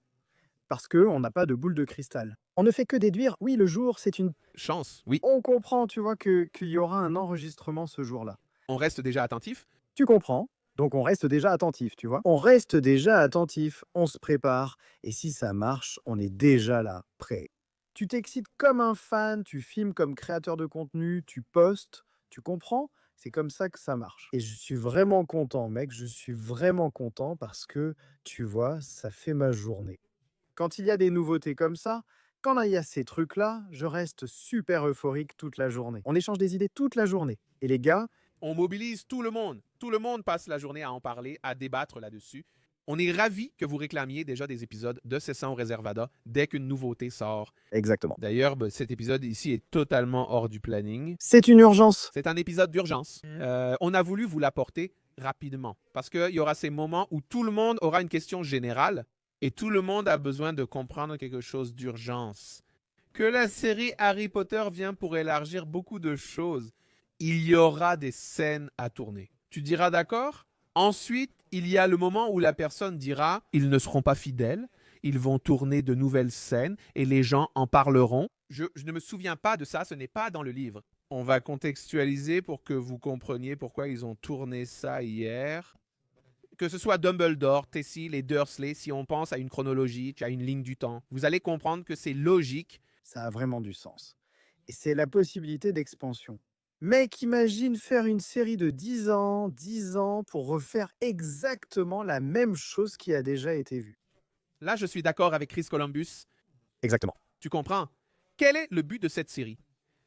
Parce qu'on n'a pas de boule de cristal. On ne fait que déduire, oui, le jour, c'est une... Chance, oui. On comprend, tu vois, qu'il y aura un enregistrement ce jour-là. On reste déjà attentif. Tu comprends? Donc on reste déjà attentif, tu vois? On reste déjà attentif, on se prépare, et si ça marche, on est déjà là, prêt. Tu t'excites comme un fan, tu filmes comme créateur de contenu, tu postes, tu comprends? C'est comme ça que ça marche. Et je suis vraiment content, mec, je suis vraiment content parce que, tu vois, ça fait ma journée. Quand il y a des nouveautés comme ça, quand il y a ces trucs-là, je reste super euphorique toute la journée. On échange des idées toute la journée. Et les gars, On mobilise tout le monde. Tout le monde passe la journée à en parler, à débattre là-dessus. On est ravis que vous réclamiez déjà des épisodes de Session Reservada dès qu'une nouveauté sort. exactement. D'ailleurs, cet épisode ici est totalement hors du planning. C'est une urgence. C'est un épisode d'urgence. On a voulu vous l'apporter rapidement parce qu'il y aura ces moments où tout le monde aura une question générale et tout le monde a besoin de comprendre quelque chose d'urgence. Que la série Harry Potter vient pour élargir beaucoup de choses. Il y aura des scènes à tourner. Tu diras d'accord? Ensuite, il y a le moment où la personne dira ils ne seront pas fidèles, ils vont tourner de nouvelles scènes et les gens en parleront. Je ne me souviens pas de ça, ce n'est pas dans le livre. On va contextualiser pour que vous compreniez pourquoi ils ont tourné ça hier. Que ce soit Dumbledore, Tessie, les Dursley, si on pense à une chronologie, à une ligne du temps, vous allez comprendre que c'est logique. Ça a vraiment du sens. Et c'est la possibilité d'expansion. Mec, imagine faire une série de 10 ans pour refaire exactement la même chose qui a déjà été vue. Là, je suis d'accord avec Chris Columbus. Exactement. Tu comprends? Quel est le but de cette série?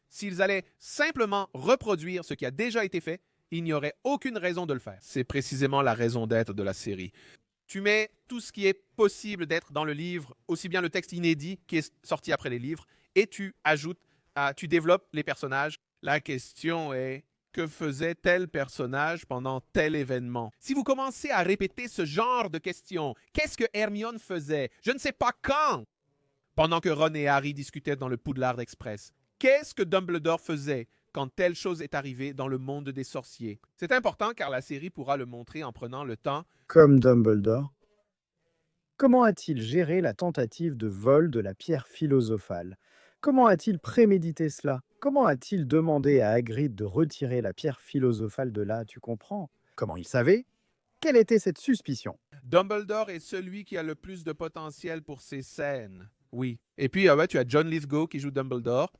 S'ils allaient simplement reproduire ce qui a déjà été fait, il n'y aurait aucune raison de le faire. C'est précisément la raison d'être de la série. Tu mets tout ce qui est possible d'être dans le livre, aussi bien le texte inédit qui est sorti après les livres, et tu ajoutes, tu développes les personnages. La question est, que faisait tel personnage pendant tel événement? Si vous commencez à répéter ce genre de questions, qu'est-ce que Hermione faisait? Je ne sais pas quand. Pendant que Ron et Harry discutaient dans le Poudlard Express. Qu'est-ce que Dumbledore faisait quand telle chose est arrivée dans le monde des sorciers? C'est important car la série pourra le montrer en prenant le temps. Comme Dumbledore. Comment a-t-il géré la tentative de vol de la pierre philosophale? Comment a-t-il prémédité cela? Comment a-t-il demandé à Hagrid de retirer la pierre philosophale de là, tu comprends? Comment il savait? Quelle était cette suspicion? Dumbledore est celui qui a le plus de potentiel pour ces scènes. Oui. Et puis, tu as John Lithgow qui joue Dumbledore.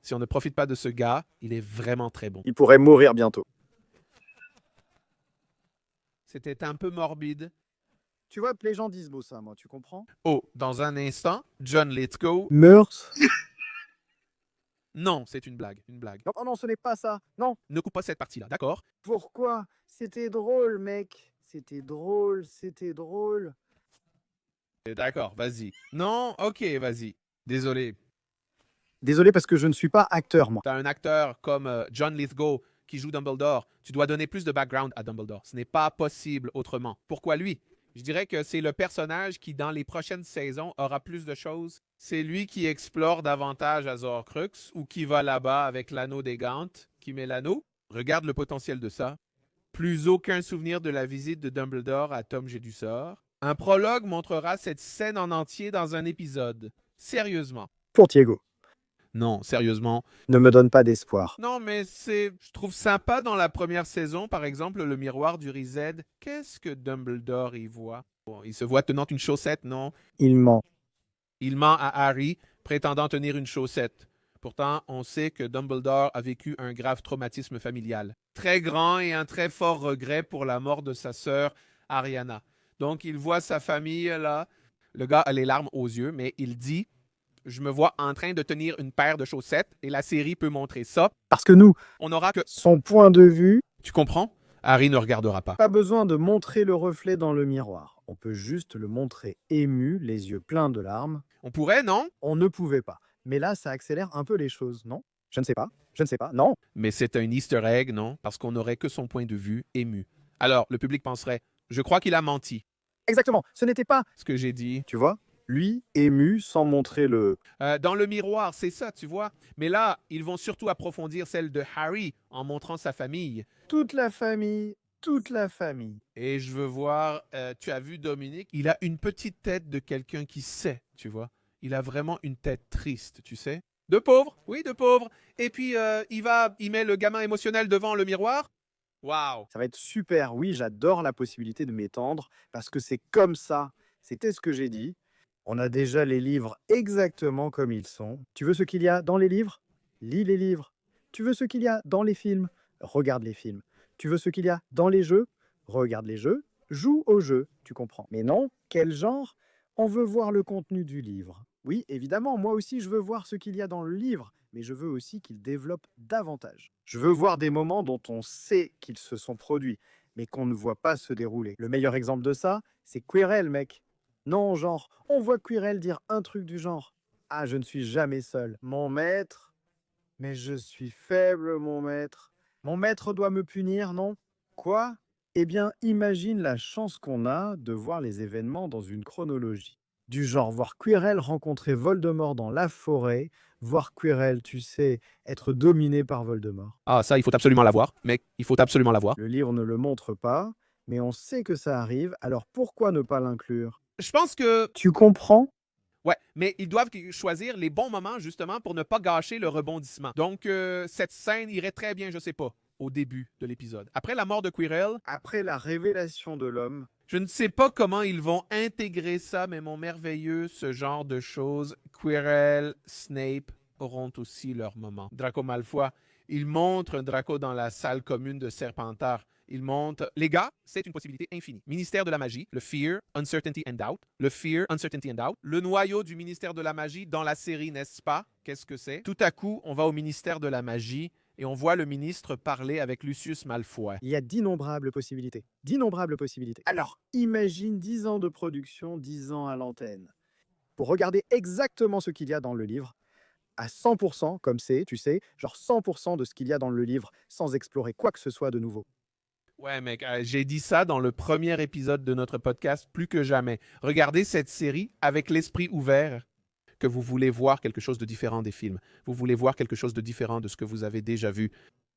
Si on ne profite pas de ce gars, il est vraiment très bon. Il pourrait mourir bientôt. C'était un peu morbide. Tu vois, les gens disent beau ça, moi, tu comprends? Oh, dans un instant, John Lithgow. Meurtre? Non, c'est une blague, une blague. Non, non, ce n'est pas ça. Non. Ne coupe pas cette partie-là, d'accord? Pourquoi? C'était drôle, mec. C'était drôle, c'était drôle. D'accord, vas-y. Non, ok, vas-y. Désolé. Désolé parce que je ne suis pas acteur, moi. Tu as un acteur comme John Lithgow qui joue Dumbledore. Tu dois donner plus de background à Dumbledore. Ce n'est pas possible autrement. Pourquoi lui? Je dirais que c'est le personnage qui, dans les prochaines saisons, aura plus de choses. C'est lui qui explore davantage à Horcrux ou qui va là-bas avec l'anneau des Gantes, qui met l'anneau. Regarde le potentiel de ça. Plus aucun souvenir de la visite de Dumbledore à Tom Jedusor. Un prologue montrera cette scène en entier dans un épisode. Sérieusement. Pour Diego. Non, sérieusement. Ne me donne pas d'espoir. Non, mais je trouve sympa dans la première saison, par exemple, le miroir du Riséd. Qu'est-ce que Dumbledore y voit? Bon, il se voit tenant une chaussette, non? Il ment. Il ment à Harry, prétendant tenir une chaussette. Pourtant, on sait que Dumbledore a vécu un grave traumatisme familial. Très grand et un très fort regret pour la mort de sa sœur, Ariana. Donc, il voit sa famille là. Le gars a les larmes aux yeux, mais il dit... Je me vois en train de tenir une paire de chaussettes et la série peut montrer ça. Parce que nous, on n'aura que son point de vue. Tu comprends? Harry ne regardera pas. Pas besoin de montrer le reflet dans le miroir. On peut juste le montrer ému, les yeux pleins de larmes. On pourrait, non? On ne pouvait pas. Mais là, ça accélère un peu les choses, non? Je ne sais pas. Je ne sais pas. Non. Mais c'est un easter egg, non? Parce qu'on n'aurait que son point de vue ému. Alors, le public penserait, je crois qu'il a menti. Exactement. Ce n'était pas ce que j'ai dit. Tu vois? Lui, ému, sans montrer le... Dans le miroir, c'est ça, tu vois. Mais là, ils vont surtout approfondir celle de Harry en montrant sa famille. Toute la famille, toute la famille. Et je veux voir, tu as vu Dominique, il a une petite tête de quelqu'un qui sait, tu vois. Il a vraiment une tête triste, tu sais. De pauvre, oui, de pauvre. Et puis, il met le gamin émotionnel devant le miroir. Waouh! Ça va être super. Oui, j'adore la possibilité de m'étendre parce que c'est comme ça. C'était ce que j'ai dit. On a déjà les livres exactement comme ils sont. Tu veux ce qu'il y a dans les livres? Lis les livres. Tu veux ce qu'il y a dans les films? Regarde les films. Tu veux ce qu'il y a dans les jeux? Regarde les jeux. Joue aux jeux, tu comprends. Mais non, quel genre? On veut voir le contenu du livre. Oui, évidemment, moi aussi je veux voir ce qu'il y a dans le livre, mais je veux aussi qu'il développe davantage. Je veux voir des moments dont on sait qu'ils se sont produits, mais qu'on ne voit pas se dérouler. Le meilleur exemple de ça, c'est Quirrell, mec. Non, genre, on voit Quirrell dire un truc du genre. Ah, je ne suis jamais seul. Mon maître, mais je suis faible, mon maître. Mon maître doit me punir, non? Quoi? Eh bien, imagine la chance qu'on a de voir les événements dans une chronologie. Du genre, voir Quirrell rencontrer Voldemort dans la forêt, voir Quirrell, tu sais, être dominé par Voldemort. Ah, ça, il faut absolument l'avoir, mec, il faut absolument l'avoir. Le livre ne le montre pas, mais on sait que ça arrive, alors pourquoi ne pas l'inclure? Je pense que Tu comprends? ouais, mais ils doivent choisir les bons moments justement pour ne pas gâcher le rebondissement. Donc, cette scène irait très bien, je sais pas, au début de l'épisode. Après la mort de Quirrell, Après la révélation de l'homme, je ne sais pas comment ils vont intégrer ça, mais mon merveilleux, ce genre de choses, Quirrell, Snape auront aussi leur moment. Draco Malfoy, il montre Draco dans la salle commune de Serpentard. Il montre, les gars, c'est une possibilité infinie. Ministère de la magie, le Fear, Uncertainty and Doubt. Le Fear, Uncertainty and Doubt. Le noyau du ministère de la magie dans la série, n'est-ce pas? Qu'est-ce que c'est? Tout à coup, on va au ministère de la magie et on voit le ministre parler avec Lucius Malfoy. il y a d'innombrables possibilités. D'innombrables possibilités. Alors, imagine 10 ans de production, 10 ans à l'antenne. Pour regarder exactement ce qu'il y a dans le livre, à 100%, comme c'est, tu sais, genre 100% de ce qu'il y a dans le livre, sans explorer quoi que ce soit de nouveau. Ouais, mec, j'ai dit ça dans le premier épisode de notre podcast, plus que jamais. Regardez cette série avec l'esprit ouvert, que vous voulez voir quelque chose de différent des films. Vous voulez voir quelque chose de différent de ce que vous avez déjà vu.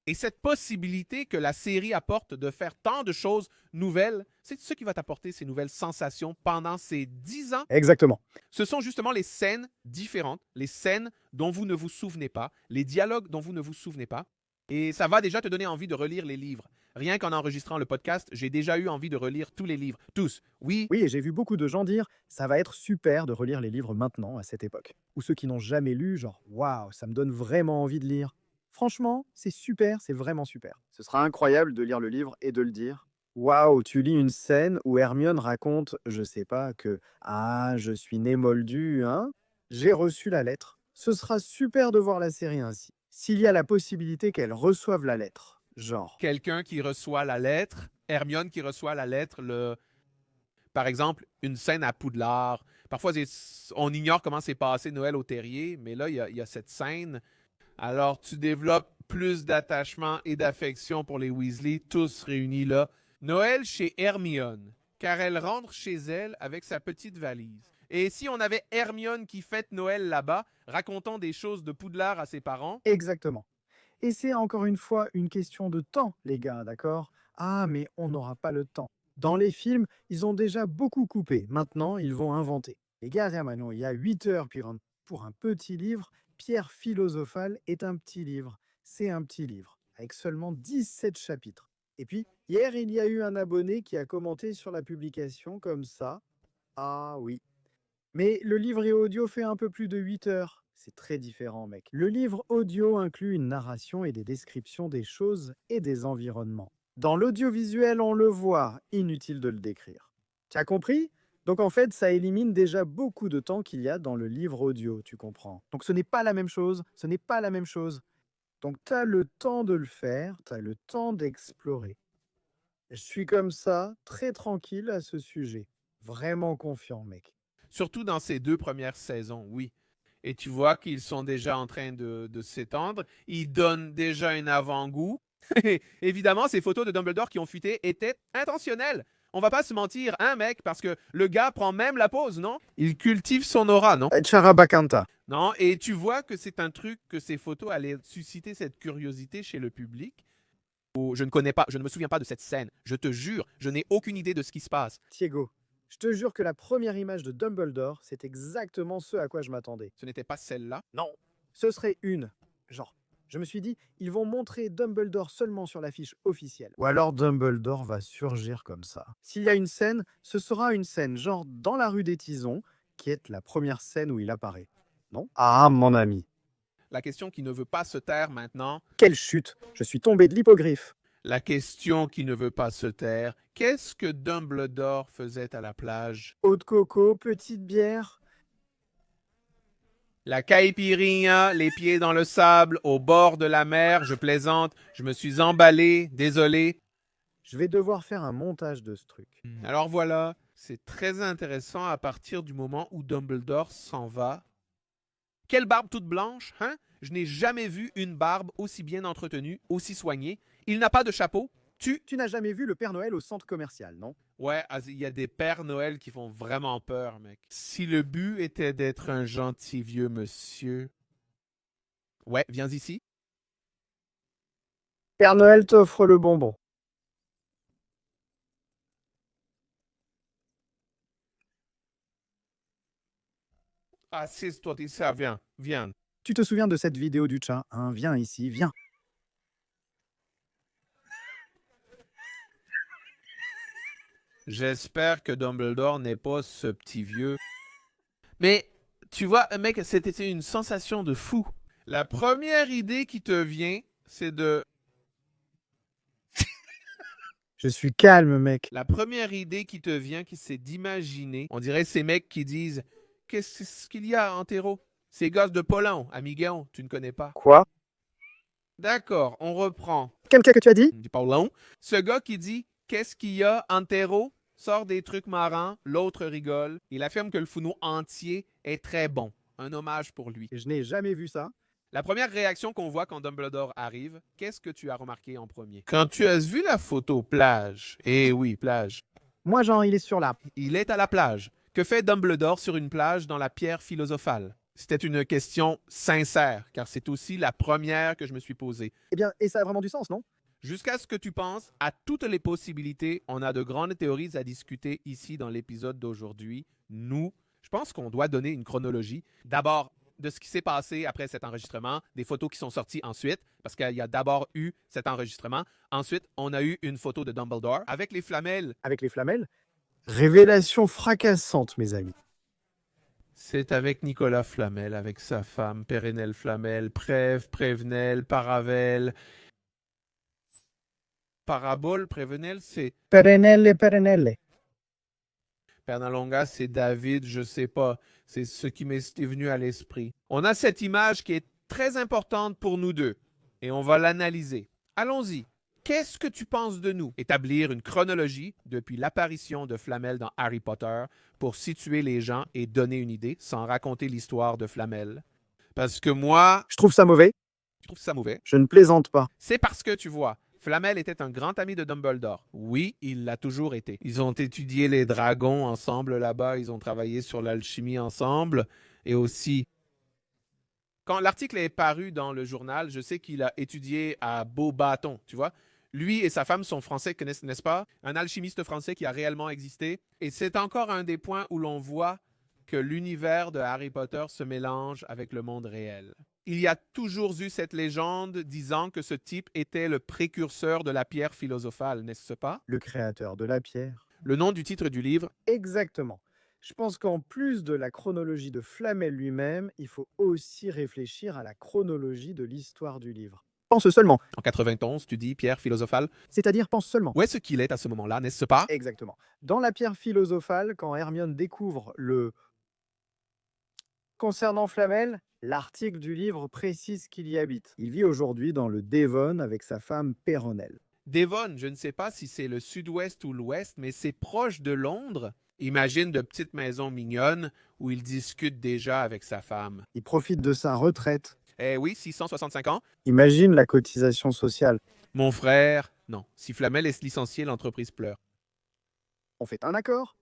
Et cette possibilité que la série apporte de faire tant de choses nouvelles, c'est ce qui va t'apporter ces nouvelles sensations pendant ces 10 ans. Exactement. Ce sont justement les scènes différentes, les scènes dont vous ne vous souvenez pas, les dialogues dont vous ne vous souvenez pas. Et ça va déjà te donner envie de relire les livres. Rien qu'en enregistrant le podcast, j'ai déjà eu envie de relire tous les livres. Tous. Oui, Oui, et j'ai vu beaucoup de gens dire ça va être super de relire les livres maintenant, à cette époque. Ou ceux qui n'ont jamais lu, genre waouh, ça me donne vraiment envie de lire. Franchement, c'est super, c'est vraiment super. Ce sera incroyable de lire le livre et de le dire. Waouh, tu lis une scène où Hermione raconte, je sais pas, que ah, je suis né moldu, hein? J'ai reçu la lettre. Ce sera super de voir la série ainsi. S'il y a la possibilité qu'elle reçoive la lettre, genre. quelqu'un qui reçoit la lettre, Hermione qui reçoit la lettre, par exemple, une scène à Poudlard. Parfois, on ignore comment s'est passé Noël au terrier, mais là, il y a cette scène. Alors, tu développes plus d'attachement et d'affection pour les Weasley, tous réunis là. Noël chez Hermione, car elle rentre chez elle avec sa petite valise. Et si on avait Hermione qui fête Noël là-bas, racontant des choses de Poudlard à ses parents, Exactement. Et c'est encore une fois une question de temps, les gars, d'accord? Ah, mais on n'aura pas le temps. Dans les films, ils ont déjà beaucoup coupé. Maintenant, ils vont inventer. Les gars, tiens, Manon, il y a 8 heures pour un petit livre. Pierre philosophale est un petit livre. C'est un petit livre, avec seulement 17 chapitres. Et puis, hier, il y a eu un abonné qui a commenté sur la publication comme ça. Ah oui, mais le livret audio fait un peu plus de 8 heures. C'est très différent, mec. Le livre audio inclut une narration et des descriptions des choses et des environnements. Dans l'audiovisuel, on le voit, inutile de le décrire. Tu as compris? Donc en fait, ça élimine déjà beaucoup de temps qu'il y a dans le livre audio, tu comprends. Donc ce n'est pas la même chose, ce n'est pas la même chose. Donc tu as le temps de le faire, tu as le temps d'explorer. Je suis comme ça, très tranquille à ce sujet. Vraiment confiant, mec. surtout dans ces 2 premières saisons, oui. Et tu vois qu'ils sont déjà en train de s'étendre. Ils donnent déjà un avant-goût. Évidemment, ces photos de Dumbledore qui ont fuité étaient intentionnelles. On va pas se mentir, hein, mec, parce que le gars prend même la pause, non? Il cultive son aura, non? Charabakanta. Non, et tu vois que c'est un truc que ces photos allaient susciter cette curiosité chez le public. Oh, je ne connais pas, je ne me souviens pas de cette scène. Je te jure, je n'ai aucune idée de ce qui se passe. Thiago, je te jure que la première image de Dumbledore, c'est exactement ce à quoi je m'attendais. Ce n'était pas celle-là. Non, ce serait une. Genre, je me suis dit, ils vont montrer Dumbledore seulement sur l'affiche officielle. Ou alors Dumbledore va surgir comme ça. S'il y a une scène, ce sera une scène genre dans la rue des Tisons, t'inquiète la première scène où il apparaît. Non? Ah, mon ami. La question qui ne veut pas se taire maintenant. Quelle chute! Je suis tombé de l'hippogriffe. La question qui ne veut pas se taire. Qu'est-ce que Dumbledore faisait à la plage? Eau de coco, petite bière. La caipirinha, les pieds dans le sable, au bord de la mer, je plaisante, je me suis emballé, désolé. Je vais devoir faire un montage de ce truc. Alors voilà, c'est très intéressant à partir du moment où Dumbledore s'en va. Quelle barbe toute blanche, hein? Je n'ai jamais vu une barbe aussi bien entretenue, aussi soignée. Il n'a pas de chapeau. Tu n'as jamais vu le Père Noël au centre commercial, non? Ouais, il y a des Pères Noël qui font vraiment peur, mec. Si le but était d'être un gentil vieux monsieur... Ouais, viens ici. Père Noël t'offre le bonbon. Assise-toi ici, viens, viens. Tu te souviens de cette vidéo du chat, hein? Viens ici, viens. J'espère que Dumbledore n'est pas ce petit vieux. Mais, tu vois, mec, c'était une sensation de fou. La première idée qui te vient, c'est de... Je suis calme, mec. La première idée qui te vient, c'est d'imaginer... On dirait ces mecs qui disent... Qu'est-ce qu'il y a, Antero? Ces gosses de Polan, Amigueon, tu ne connais pas. Quoi? D'accord, on reprend. Quel cas que tu as dit? Du Polan. Ce gars qui dit qu'est-ce qu'il y a, Antero, sort des trucs marrants, l'autre rigole. Il affirme que le Founeau entier est très bon. Un hommage pour lui. Je n'ai jamais vu ça. La première réaction qu'on voit quand Dumbledore arrive, qu'est-ce que tu as remarqué en premier? Quand tu as vu la photo plage, eh oui, plage. Moi, genre, il est sur la... Il est à la plage. Que fait Dumbledore sur une plage dans la pierre philosophale? C'était une question sincère, car c'est aussi la première que je me suis posée. Eh bien, et ça a vraiment du sens, non? Jusqu'à ce que tu penses à toutes les possibilités, on a de grandes théories à discuter ici dans l'épisode d'aujourd'hui. Nous, je pense qu'on doit donner une chronologie. D'abord, de ce qui s'est passé après cet enregistrement, des photos qui sont sorties ensuite, parce qu'il y a d'abord eu cet enregistrement. Ensuite, on a eu une photo de Dumbledore avec les flamelles. Avec les flamelles? Révélation fracassante, mes amis. C'est avec Nicolas Flamel, avec sa femme, Pérenelle Flamel, Prève, Prévenel, Paravel. Parabole, Prévenel, c'est... Perenelle, perenelle. Pernalonga, c'est David, je sais pas. C'est ce qui m'est venu à l'esprit. On a cette image qui est très importante pour nous deux et on va l'analyser. Allons-y. Qu'est-ce que tu penses de nous? Établir une chronologie depuis l'apparition de Flamel dans Harry Potter pour situer les gens et donner une idée sans raconter l'histoire de Flamel. Parce que moi, Je trouve ça mauvais. je trouve ça mauvais. Je ne plaisante pas. C'est parce que, tu vois, Flamel était un grand ami de Dumbledore. Oui, il l'a toujours été. Ils ont étudié les dragons ensemble là-bas, ils ont travaillé sur l'alchimie ensemble, et aussi... Quand l'article est paru dans le journal, je sais qu'il a étudié à Beaubâton, tu vois. Lui et sa femme sont français, connaissent, n'est-ce pas? Un alchimiste français qui a réellement existé. Et c'est encore un des points où l'on voit que l'univers de Harry Potter se mélange avec le monde réel. Il y a toujours eu cette légende disant que ce type était le précurseur de la pierre philosophale, n'est-ce pas? Le créateur de la pierre. Le nom du titre du livre, Exactement. Je pense qu'en plus de la chronologie de Flamel lui-même, il faut aussi réfléchir à la chronologie de l'histoire du livre. Pense seulement. en 91, tu dis pierre philosophale. C'est-à-dire pense seulement. Où est-ce qu'il est à ce moment-là, n'est-ce pas? Exactement. Dans la pierre philosophale, quand Hermione découvre le... Concernant Flamel, l'article du livre précise qu'il y habite. Il vit aujourd'hui dans le Devon avec sa femme Péronnelle. Devon, je ne sais pas si c'est le sud-ouest ou l'ouest, mais c'est proche de Londres. Imagine de petites maisons mignonnes où il discute déjà avec sa femme. Il profite de sa retraite. Eh oui, 665 ans. Imagine la cotisation sociale. Mon frère, non. Si Flamel est licencié, l'entreprise pleure. On fait un accord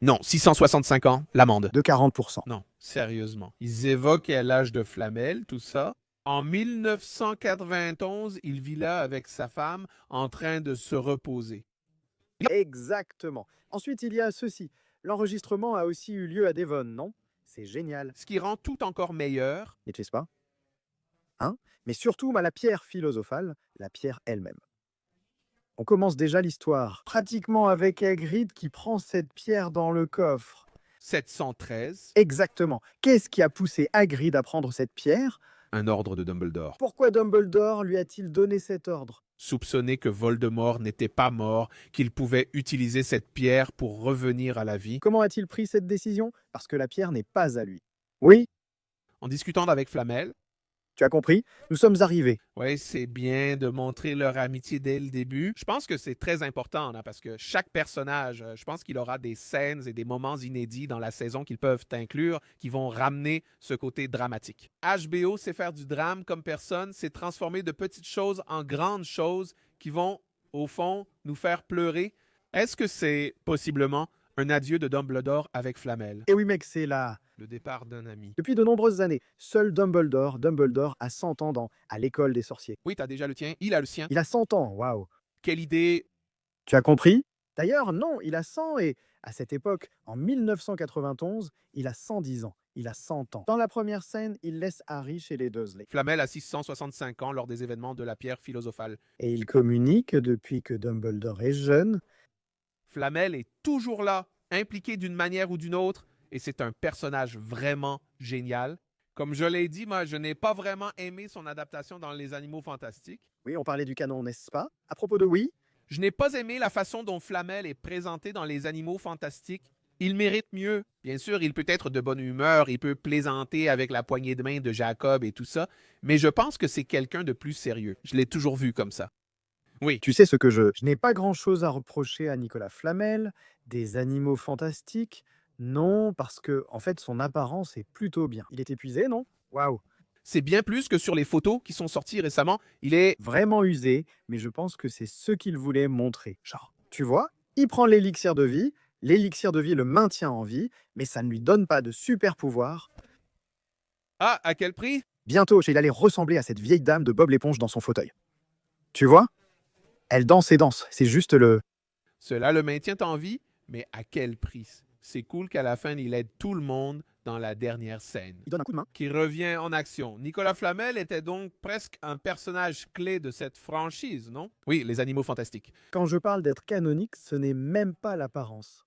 Non, 665 ans, l'amende. de 40%. Non, sérieusement. Ils évoquent l'âge de Flamel, tout ça. En 1991, il vit là avec sa femme en train de se reposer. Exactement. Ensuite, il y a ceci. L'enregistrement a aussi eu lieu à Devon, non? C'est génial. Ce qui rend tout encore meilleur. N'est-ce pas? Hein? Mais surtout, la pierre philosophale, la pierre elle-même. On commence déjà l'histoire, pratiquement avec Hagrid qui prend cette pierre dans le coffre. 713. Exactement. Qu'est-ce qui a poussé Hagrid à prendre cette pierre? Un ordre de Dumbledore. Pourquoi Dumbledore lui a-t-il donné cet ordre? Soupçonner que Voldemort n'était pas mort, qu'il pouvait utiliser cette pierre pour revenir à la vie. Comment a-t-il pris cette décision? Parce que la pierre n'est pas à lui. Oui, En discutant avec Flamel, tu as compris? Nous sommes arrivés. oui, c'est bien de montrer leur amitié dès le début. Je pense que c'est très important là, parce que chaque personnage, je pense qu'il aura des scènes et des moments inédits dans la saison qu'ils peuvent inclure, qui vont ramener ce côté dramatique. HBO sait faire du drame comme personne, c'est transformer de petites choses en grandes choses qui vont, au fond, nous faire pleurer. Est-ce que c'est possiblement un adieu de Dumbledore avec Flamel? Et oui, mec, c'est là. Le départ d'un ami. Depuis de nombreuses années, seul Dumbledore a 100 ans à l'école des sorciers. Oui, t'as déjà le tien, il a le sien. Il a 100 ans, waouh. Quelle idée. Tu as compris? D'ailleurs, non, il a 100 et à cette époque, en 1991, il a 110 ans. Il a 100 ans. Dans la première scène, il laisse Harry chez les Dursley. Flamel a 665 ans lors des événements de la pierre philosophale. Et il communique depuis que Dumbledore est jeune. Flamel est toujours là, impliqué d'une manière ou d'une autre, et c'est un personnage vraiment génial. Comme je l'ai dit, moi, je n'ai pas vraiment aimé son adaptation dans Les Animaux Fantastiques. Oui, on parlait du canon, n'est-ce pas? À propos de oui, Je n'ai pas aimé la façon dont Flamel est présenté dans Les Animaux Fantastiques. Il mérite mieux. Bien sûr, il peut être de bonne humeur, il peut plaisanter avec la poignée de main de Jacob et tout ça, mais je pense que c'est quelqu'un de plus sérieux. Je l'ai toujours vu comme ça. Oui, tu sais ce que je n'ai pas grand-chose à reprocher à Nicolas Flamel, des animaux fantastiques. Non, parce que, en fait, son apparence est plutôt bien. Il est épuisé, non? Waouh! c'est bien plus que sur les photos qui sont sorties récemment. Il est... Vraiment usé, mais je pense que c'est ce qu'il voulait montrer. Genre, tu vois, il prend l'élixir de vie le maintient en vie, mais ça ne lui donne pas de super pouvoir. Ah, à quel prix? Bientôt, il allait ressembler à cette vieille dame de Bob l'éponge dans son fauteuil. Tu vois? Elle danse et danse, c'est juste le... Cela le maintient en vie, mais à quel prix? C'est cool qu'à la fin, il aide tout le monde dans la dernière scène. Il donne un coup de main. Qui revient en action. Nicolas Flamel était donc presque un personnage clé de cette franchise, non? Oui, les animaux fantastiques. Quand je parle d'être canonique, ce n'est même pas l'apparence.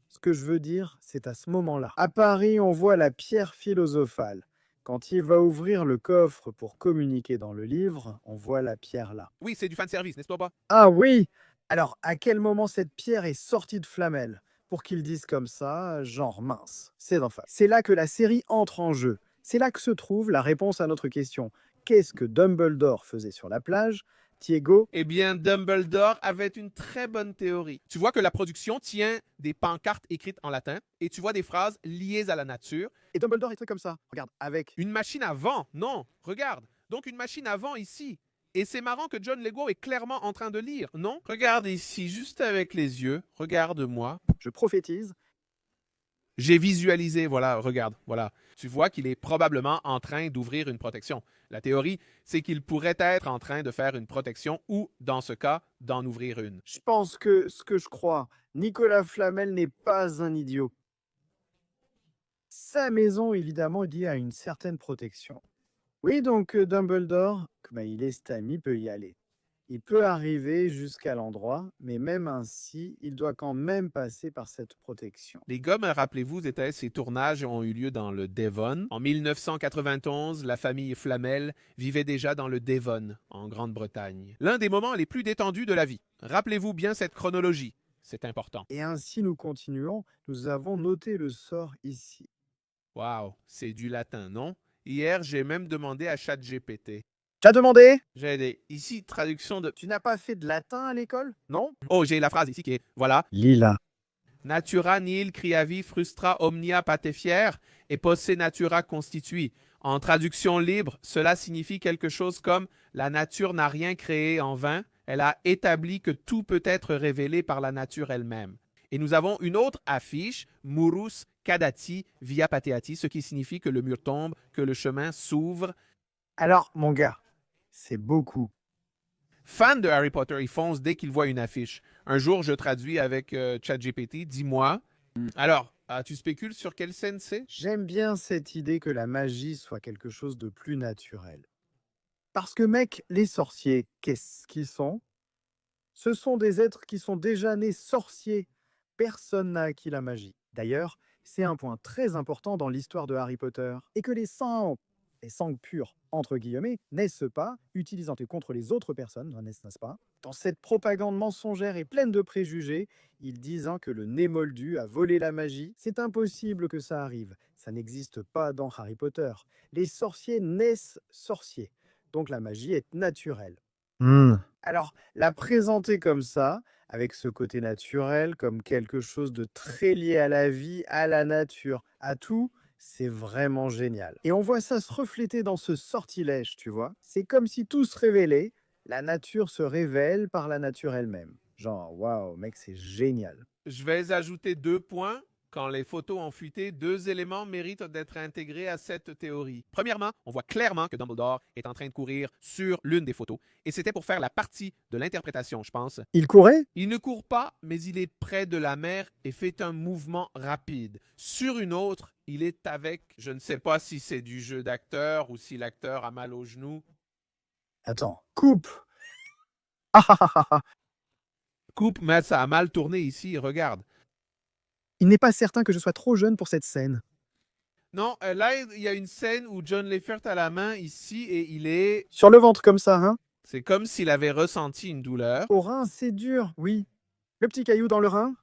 Ce que je veux dire, c'est à ce moment-là. À Paris, on voit la pierre philosophale. Quand il va ouvrir le coffre pour communiquer dans le livre, on voit la pierre là. Oui, c'est du fanservice, n'est-ce pas? Ah oui! Alors, à quel moment cette pierre est sortie de Flamel? Pour qu'ils disent comme ça, genre mince, c'est d'en face. C'est là que la série entre en jeu. C'est là que se trouve la réponse à notre question. Qu'est-ce que Dumbledore faisait sur la plage? Diego, Eh bien, Dumbledore avait une très bonne théorie. Tu vois que la production tient des pancartes écrites en latin et tu vois des phrases liées à la nature. et Dumbledore est truc comme ça. Regarde, avec... Une machine à vent, non, regarde. Donc une machine à vent ici. Et c'est marrant que John Lego est clairement en train de lire, non? Regarde ici, juste avec les yeux, regarde-moi. Je prophétise. J'ai visualisé, voilà, regarde, voilà. Tu vois qu'il est probablement en train d'ouvrir une protection. La théorie, c'est qu'il pourrait être en train de faire une protection ou, dans ce cas, d'en ouvrir une. Je pense que ce que je crois, Nicolas Flamel n'est pas un idiot. Sa maison, évidemment, est liée à une certaine protection. Oui, donc Dumbledore, comme il est cet ami, peut y aller. Il peut arriver jusqu'à l'endroit, mais même ainsi, il doit quand même passer par cette protection. Les gars, rappelez-vous, ces tournages ont eu lieu dans le Devon. En 1991, la famille Flamel vivait déjà dans le Devon, en Grande-Bretagne. L'un des moments les plus détendus de la vie. Rappelez-vous bien cette chronologie. C'est important. Et ainsi nous continuons, nous avons noté le sort ici. Waouh, c'est du latin, non? Hier, j'ai même demandé à ChatGPT. Tu as demandé? J'ai des ici traduction de... Tu n'as pas fait de latin à l'école? Non? Oh, j'ai la phrase ici qui est, voilà. Lila. Natura nihil criavi frustra omnia patefier et posse natura constitui. En traduction libre, cela signifie quelque chose comme la nature n'a rien créé en vain, elle a établi que tout peut être révélé par la nature elle-même. Et nous avons une autre affiche, Murus cadati via pateati, ce qui signifie que le mur tombe, que le chemin s'ouvre. Alors, mon gars, c'est beaucoup. Fan de Harry Potter, il fonce dès qu'il voit une affiche. Un jour, je traduis avec ChatGPT, dis-moi. Alors, tu spécules sur quelle scène c'est? J'aime bien cette idée que la magie soit quelque chose de plus naturel. Parce que, mec, les sorciers, qu'est-ce qu'ils sont? Ce sont des êtres qui sont déjà nés sorciers. Personne n'a acquis la magie. D'ailleurs, C'est un point très important dans l'histoire de Harry Potter. Et que les sangs purs, entre guillemets, naissent pas, utilisant contre les autres personnes, n'est-ce pas? Dans cette propagande mensongère et pleine de préjugés, ils disent que le nez moldu a volé la magie. C'est impossible que ça arrive. Ça n'existe pas dans Harry Potter. Les sorciers naissent sorciers. Donc la magie est naturelle. Alors, la présenter comme ça, avec ce côté naturel, comme quelque chose de très lié à la vie, à la nature, à tout, c'est vraiment génial. Et on voit ça se refléter dans ce sortilège, tu vois. C'est comme si tout se révélait, la nature se révèle par la nature elle-même. Genre, waouh, mec, c'est génial. Je vais ajouter 2 points. Quand les photos ont fuité, 2 éléments méritent d'être intégrés à cette théorie. Premièrement, on voit clairement que Dumbledore est en train de courir sur l'une des photos. Et c'était pour faire la partie de l'interprétation, je pense. Il courait? Il ne court pas, mais il est près de la mer et fait un mouvement rapide. Sur une autre, il est avec, je ne sais pas si c'est du jeu d'acteur ou si l'acteur a mal au genou. Attends, coupe. Ah ah ah ah ah. Coupe, mais ça a mal tourné ici, regarde. Il n'est pas certain que je sois trop jeune pour cette scène. Non, là, il y a une scène où John Lefert a la main ici et il est... Sur le ventre comme ça, hein? C'est comme s'il avait ressenti une douleur. Au rein, c'est dur, oui. Le petit caillou dans le rein?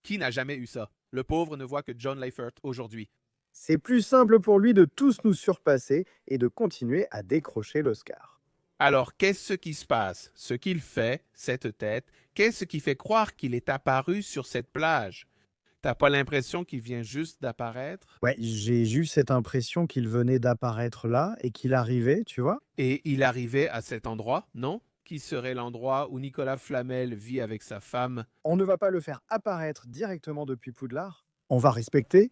Qui n'a jamais eu ça? Le pauvre ne voit que John Lefert aujourd'hui. C'est plus simple pour lui de tous nous surpasser et de continuer à décrocher l'Oscar. Alors, qu'est-ce qui se passe? Ce qu'il fait, cette tête, qu'est-ce qui fait croire qu'il est apparu sur cette plage? T'as pas l'impression qu'il vient juste d'apparaître? Ouais, j'ai eu cette impression qu'il venait d'apparaître là et qu'il arrivait, tu vois? Et il arrivait à cet endroit, non? Qui serait l'endroit où Nicolas Flamel vit avec sa femme? On ne va pas le faire apparaître directement depuis Poudlard. On va respecter.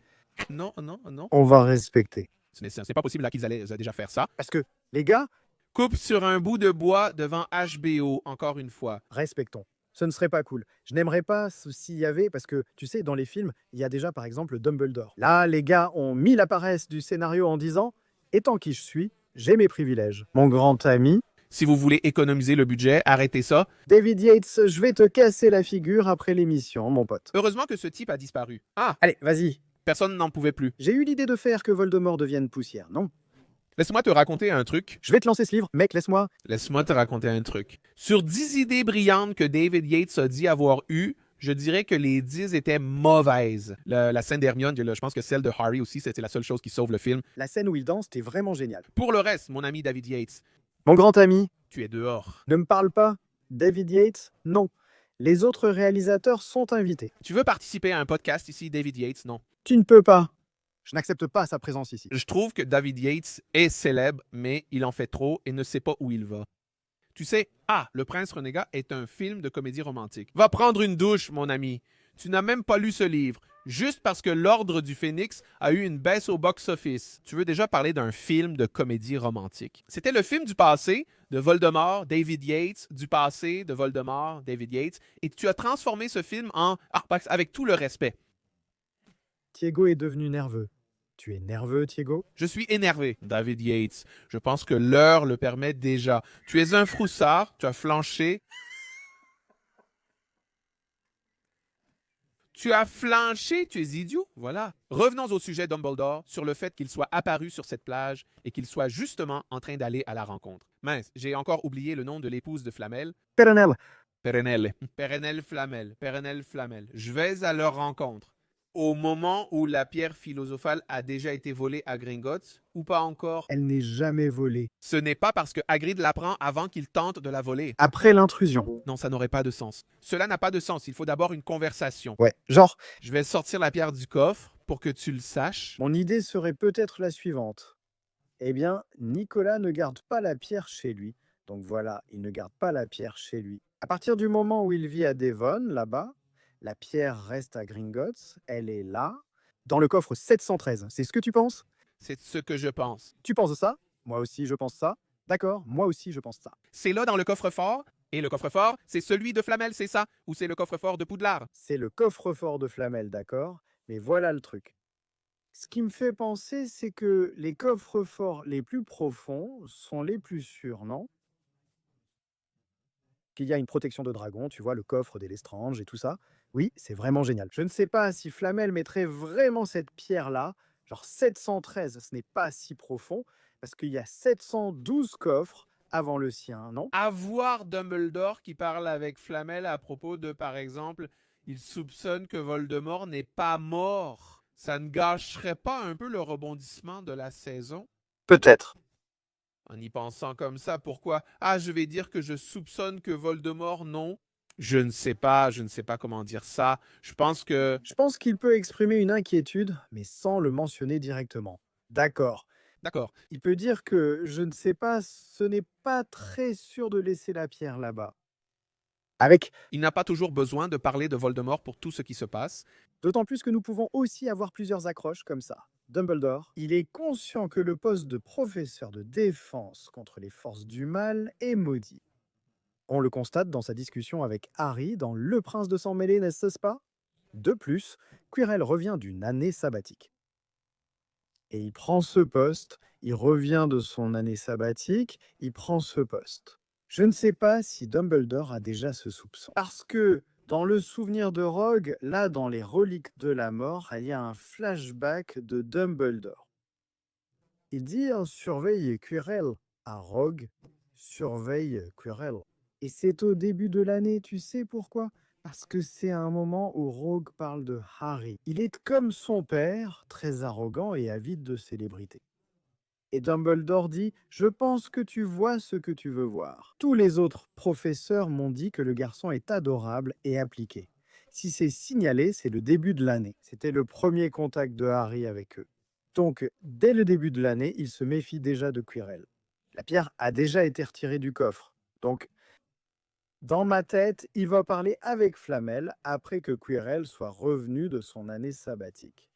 Non, non, non. On va respecter. C'est pas possible là qu'ils allaient déjà faire ça. Parce que, les gars, Coupe sur un bout de bois devant HBO, encore une fois. respectons. Ce ne serait pas cool. Je n'aimerais pas s'il y avait, parce que tu sais, dans les films, il y a déjà par exemple Dumbledore. Là, les gars ont mis la paresse du scénario en disant étant qui je suis, j'ai mes privilèges. Mon grand ami, Si vous voulez économiser le budget, arrêtez ça. David Yates, je vais te casser la figure après l'émission, mon pote. Heureusement que ce type a disparu. Ah, Allez, vas-y. personne n'en pouvait plus. J'ai eu l'idée de faire que Voldemort devienne poussière, non? Laisse-moi te raconter un truc. Je vais te lancer ce livre, mec, laisse-moi. Laisse-moi te raconter un truc. Sur 10 idées brillantes que David Yates a dit avoir eues, je dirais que les 10 étaient mauvaises. La scène d'Hermione, je pense que celle de Harry aussi, c'était la seule chose qui sauve le film. La scène où il danse, t'es vraiment génial. Pour le reste, mon ami David Yates, Mon grand ami, tu es dehors. ne me parle pas. David Yates, non. Les autres réalisateurs sont invités. Tu veux participer à un podcast ici, David Yates? Non. Tu ne peux pas. Je n'accepte pas sa présence ici. Je trouve que David Yates est célèbre, mais il en fait trop et ne sait pas où il va. Tu sais, Le Prince Renégat est un film de comédie romantique. Va prendre une douche, mon ami. Tu n'as même pas lu ce livre, juste parce que l'Ordre du Phénix a eu une baisse au box-office. Tu veux déjà parler d'un film de comédie romantique. C'était le film du passé de Voldemort, David Yates, du passé de Voldemort, David Yates, et tu as transformé ce film en... avec tout le respect. Thiago est devenu nerveux. Tu es nerveux, Thiago? Je suis énervé, David Yates. Je pense que l'heure le permet déjà. Tu es un froussard, tu as flanché. Tu as flanché, tu es idiot, voilà. Revenons au sujet Dumbledore, sur le fait qu'il soit apparu sur cette plage et qu'il soit justement en train d'aller à la rencontre. Mince, j'ai encore oublié le nom de l'épouse de Flamel. Péronnel. Perennelle. Perennelle Flamel. Perennelle Flamel. Je vais à leur rencontre. Au moment où la pierre philosophale a déjà été volée à Gringotts, ou pas encore? Elle n'est jamais volée. Ce n'est pas parce que Hagrid la prend avant qu'il tente de la voler. Après l'intrusion. Non, ça n'aurait pas de sens. Cela n'a pas de sens. Il faut d'abord une conversation. Ouais, genre, Je vais sortir la pierre du coffre pour que tu le saches. mon idée serait peut-être la suivante. Eh bien, Nicolas ne garde pas la pierre chez lui. Donc voilà, il ne garde pas la pierre chez lui. À partir du moment où il vit à Devon, là-bas, la pierre reste à Gringotts. Elle est là, dans le coffre 713. C'est ce que tu penses? C'est ce que je pense. Tu penses ça? Moi aussi, je pense ça. D'accord, moi aussi, je pense ça. C'est là dans le coffre-fort. Et le coffre-fort, c'est celui de Flamel, c'est ça? Ou c'est le coffre-fort de Poudlard? C'est le coffre-fort de Flamel, d'accord? Mais voilà le truc. Ce qui me fait penser, c'est que les coffres-forts les plus profonds sont les plus sûrs, non? qu'il y a une protection de dragon, tu vois, le coffre des Lestrange et tout ça. Oui, c'est vraiment génial. Je ne sais pas si Flamel mettrait vraiment cette pierre-là, genre 713, ce n'est pas si profond, parce qu'il y a 712 coffres avant le sien, non? Avoir Dumbledore qui parle avec Flamel à propos de, par exemple, il soupçonne que Voldemort n'est pas mort. Ça ne gâcherait pas un peu le rebondissement de la saison? Peut-être. En y pensant comme ça, pourquoi? Ah, je vais dire que je soupçonne que Voldemort, non. Je ne sais pas comment dire ça. Je pense que... Je pense qu'il peut exprimer une inquiétude, mais sans le mentionner directement. D'accord. D'accord. Il peut dire que je ne sais pas, ce n'est pas très sûr de laisser la pierre là-bas. Avec Il n'a pas toujours besoin de parler de Voldemort pour tout ce qui se passe. D'autant plus que nous pouvons aussi avoir plusieurs accroches comme ça. Dumbledore, il est conscient que le poste de professeur de défense contre les forces du mal est maudit. On le constate dans sa discussion avec Harry dans Le Prince de Sang Mêlé, n'est-ce pas? De plus, Quirrell revient d'une année sabbatique. Et il prend ce poste, il revient de son année sabbatique, il prend ce poste. Je ne sais pas si Dumbledore a déjà ce soupçon. Parce que dans le souvenir de Rogue, là dans les reliques de la mort, il y a un flashback de Dumbledore. Il dit surveille Quirrell à Rogue, surveille Quirrell. Et c'est au début de l'année, tu sais pourquoi? Parce que c'est un moment où Rogue parle de Harry. Il est comme son père, très arrogant et avide de célébrité. Et Dumbledore dit « Je pense que tu vois ce que tu veux voir. » Tous les autres professeurs m'ont dit que le garçon est adorable et appliqué. Si c'est signalé, c'est le début de l'année. C'était le premier contact de Harry avec eux. Donc, dès le début de l'année, il se méfie déjà de Quirrell. La pierre a déjà été retirée du coffre. Donc, dans ma tête, il va parler avec Flamel après que Quirrell soit revenu de son année sabbatique.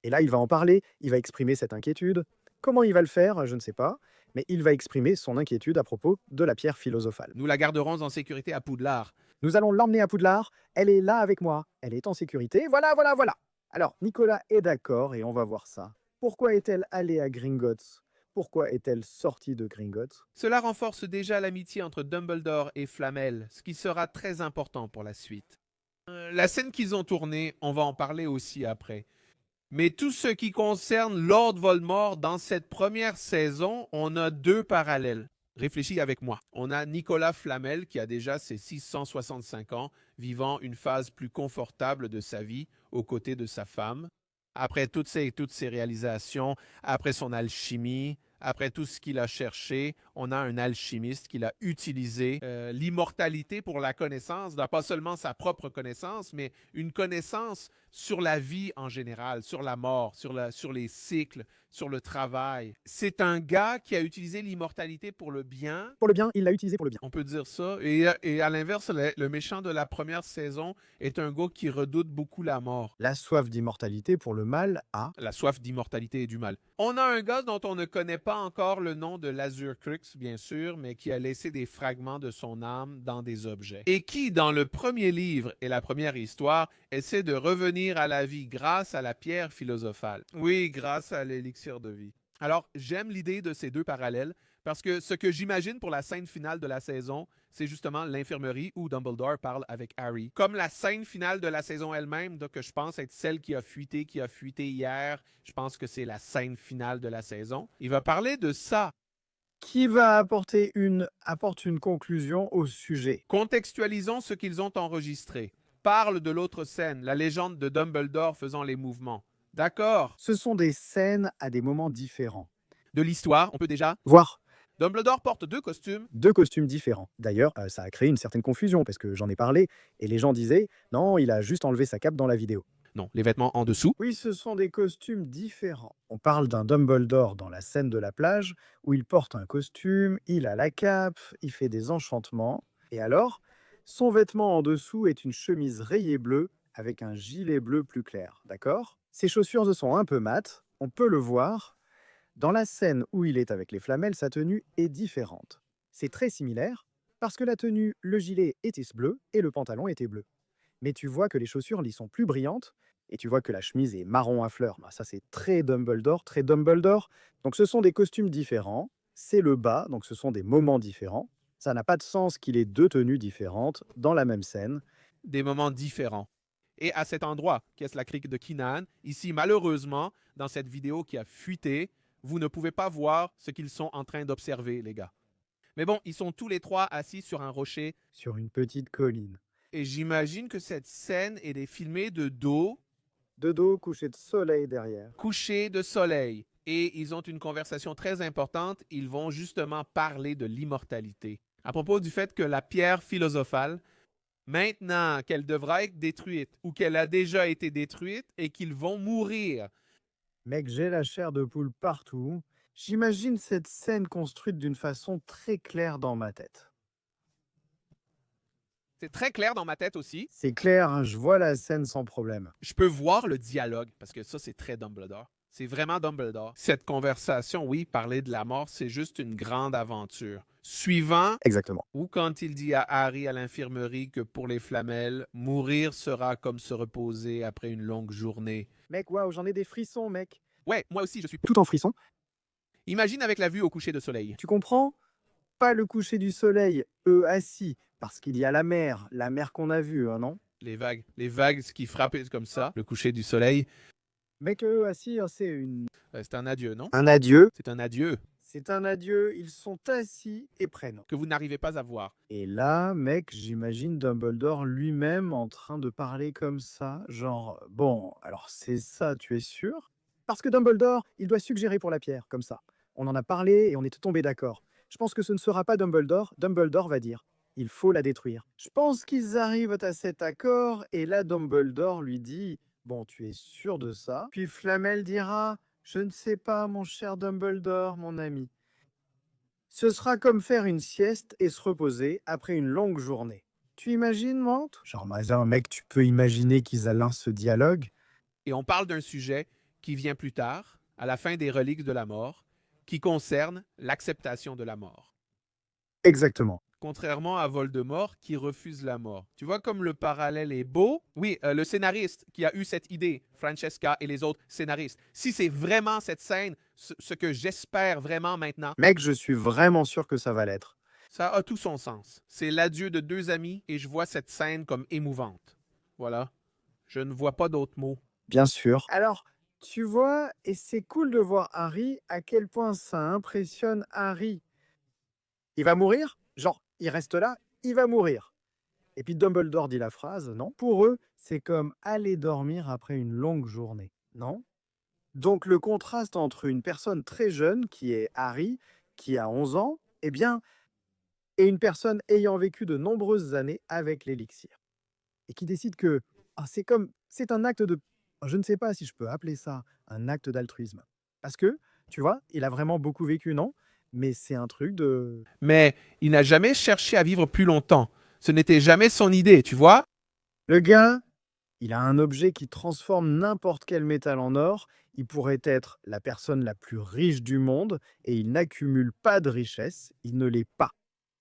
Et là, il va en parler, il va exprimer cette inquiétude. Comment il va le faire, je ne sais pas, mais il va exprimer son inquiétude à propos de la pierre philosophale. Nous la garderons en sécurité à Poudlard. Nous allons l'emmener à Poudlard, elle est là avec moi, elle est en sécurité, voilà, voilà, voilà. Alors, Nicolas est d'accord et on va voir ça. Pourquoi est-elle allée à Gringotts? Pourquoi est-elle sortie de Gringotts? Cela renforce déjà l'amitié entre Dumbledore et Flamel, ce qui sera très important pour la suite. La scène qu'ils ont tournée, on va en parler aussi après. Mais tout ce qui concerne Lord Voldemort dans cette première saison, on a deux parallèles. Réfléchis avec moi. On a Nicolas Flamel qui a déjà ses 665 ans, vivant une phase plus confortable de sa vie aux côtés de sa femme. Après toutes ses réalisations, après son alchimie, après tout ce qu'il a cherché, on a un alchimiste qui a utilisé l'immortalité pour la connaissance, pas seulement sa propre connaissance, mais une connaissance sur la vie en général, sur la mort, sur les cycles, sur le travail. C'est un gars qui a utilisé l'immortalité pour le bien. Pour le bien, il l'a utilisé pour le bien. On peut dire ça. Et à l'inverse, le méchant de la première saison est un gars qui redoute beaucoup la mort. La soif d'immortalité pour le mal a... La soif d'immortalité et du mal. On a un gars dont on ne connaît pas encore le nom de l'Azur Crux, bien sûr, mais qui a laissé des fragments de son âme dans des objets. Et qui, dans le premier livre et la première histoire, essaie de revenir à la vie grâce à la pierre philosophale. Oui, grâce à l'élixir de vie. Alors, j'aime l'idée de ces deux parallèles parce que ce que j'imagine pour la scène finale de la saison, c'est justement l'infirmerie où Dumbledore parle avec Harry. Comme la scène finale de la saison elle-même, donc je pense être celle qui a fuité hier, je pense que c'est la scène finale de la saison. Il va parler de ça. Qui va apporte une conclusion au sujet. Contextualisons ce qu'ils ont enregistré. Parle de l'autre scène, la légende de Dumbledore faisant les mouvements. D'accord. Ce sont des scènes à des moments différents. De l'histoire, on peut déjà Voir Dumbledore porte deux costumes. deux costumes différents. D'ailleurs, ça a créé une certaine confusion parce que j'en ai parlé et les gens disaient « Non, il a juste enlevé sa cape dans la vidéo ». Non, les vêtements en dessous. Oui, ce sont des costumes différents. On parle d'un Dumbledore dans la scène de la plage où il porte un costume, il a la cape, il fait des enchantements. Et alors, son vêtement en dessous est une chemise rayée bleue avec un gilet bleu plus clair, d'accord? Ses chaussures sont un peu mates, on peut le voir. Dans la scène où il est avec les flamels, sa tenue est différente. C'est très similaire parce que la tenue, le gilet était bleu et le pantalon était bleu. Mais tu vois que les chaussures y sont plus brillantes et tu vois que la chemise est marron à fleurs. Bah, ça, c'est très Dumbledore, très Dumbledore. Donc, ce sont des costumes différents. C'est le bas, donc ce sont des moments différents. Ça n'a pas de sens qu'il ait deux tenues différentes dans la même scène. Des moments différents. Et à cet endroit, qu'est-ce la crique de Canaan, ici, malheureusement, dans cette vidéo qui a fuité, vous ne pouvez pas voir ce qu'ils sont en train d'observer, les gars. Mais bon, ils sont tous les trois assis sur un rocher Sur une petite colline. et j'imagine que cette scène est filmée de dos, De dos, couché de soleil derrière. couché de soleil. Et ils ont une conversation très importante. Ils vont justement parler de l'immortalité. À propos du fait que la pierre philosophale, maintenant qu'elle devra être détruite ou qu'elle a déjà été détruite et qu'ils vont mourir. Mec, j'ai la chair de poule partout. J'imagine cette scène construite d'une façon très claire dans ma tête. C'est très clair dans ma tête aussi. C'est clair, hein, je vois la scène sans problème. Je peux voir le dialogue parce que ça, c'est très Dumbledore. C'est vraiment Dumbledore. Cette conversation, oui, parler de la mort, c'est juste une grande aventure. Suivant, Exactement. ou quand il dit à Harry à l'infirmerie que pour les Flamels, mourir sera comme se reposer après une longue journée. Mec, waouh, j'en ai des frissons, mec. Ouais, moi aussi, je suis... Tout en frisson. Imagine avec la vue au coucher de soleil. Tu comprends? Pas le coucher du soleil, eux assis, parce qu'il y a la mer qu'on a vue, hein, non? Les vagues qui frappent comme ça, le coucher du soleil. Mec, eux assis, hein, c'est C'est un adieu, non? un adieu. C'est un adieu C'est un adieu, ils sont assis et prennent. que vous n'arrivez pas à voir. Et là, mec, j'imagine Dumbledore lui-même en train de parler comme ça, genre, bon, alors c'est ça, tu es sûr? Parce que Dumbledore, il doit suggérer pour la pierre, comme ça. On en a parlé et on est tombé d'accord. Je pense que ce ne sera pas Dumbledore. Dumbledore va dire, il faut la détruire. Je pense qu'ils arrivent à cet accord et là, Dumbledore lui dit, bon, tu es sûr de ça? Puis Flamel dira, je ne sais pas, mon cher Dumbledore, mon ami. Ce sera comme faire une sieste et se reposer après une longue journée. Tu imagines, Mante? Genre, mec, tu peux imaginer qu'ils allaient ce dialogue? Et on parle d'un sujet qui vient plus tard, à la fin des reliques de la mort, qui concerne l'acceptation de la mort. Exactement. Contrairement à Voldemort qui refuse la mort. Tu vois comme le parallèle est beau? Oui, le scénariste qui a eu cette idée, Francesca et les autres scénaristes, si c'est vraiment cette scène, ce que j'espère vraiment maintenant, Mec, je suis vraiment sûr que ça va l'être. ça a tout son sens. C'est l'adieu de deux amis et je vois cette scène comme émouvante. Voilà. Je ne vois pas d'autres mots. Bien sûr. Alors, tu vois, et c'est cool de voir Harry, à quel point ça impressionne Harry. Il va mourir? Genre, il reste là, il va mourir. Et puis Dumbledore dit la phrase, non? Pour eux, c'est comme aller dormir après une longue journée, non? Donc le contraste entre une personne très jeune, qui est Harry, qui a 11 ans, eh bien, et une personne ayant vécu de nombreuses années avec l'élixir. Et qui décide que c'est un acte de, je ne sais pas si je peux appeler ça un acte d'altruisme. Parce que, tu vois, il a vraiment beaucoup vécu, non? Mais c'est un truc de... Mais il n'a jamais cherché à vivre plus longtemps. Ce n'était jamais son idée, tu vois? Le gars, il a un objet qui transforme n'importe quel métal en or. Il pourrait être la personne la plus riche du monde et il n'accumule pas de richesse. Il ne l'est pas.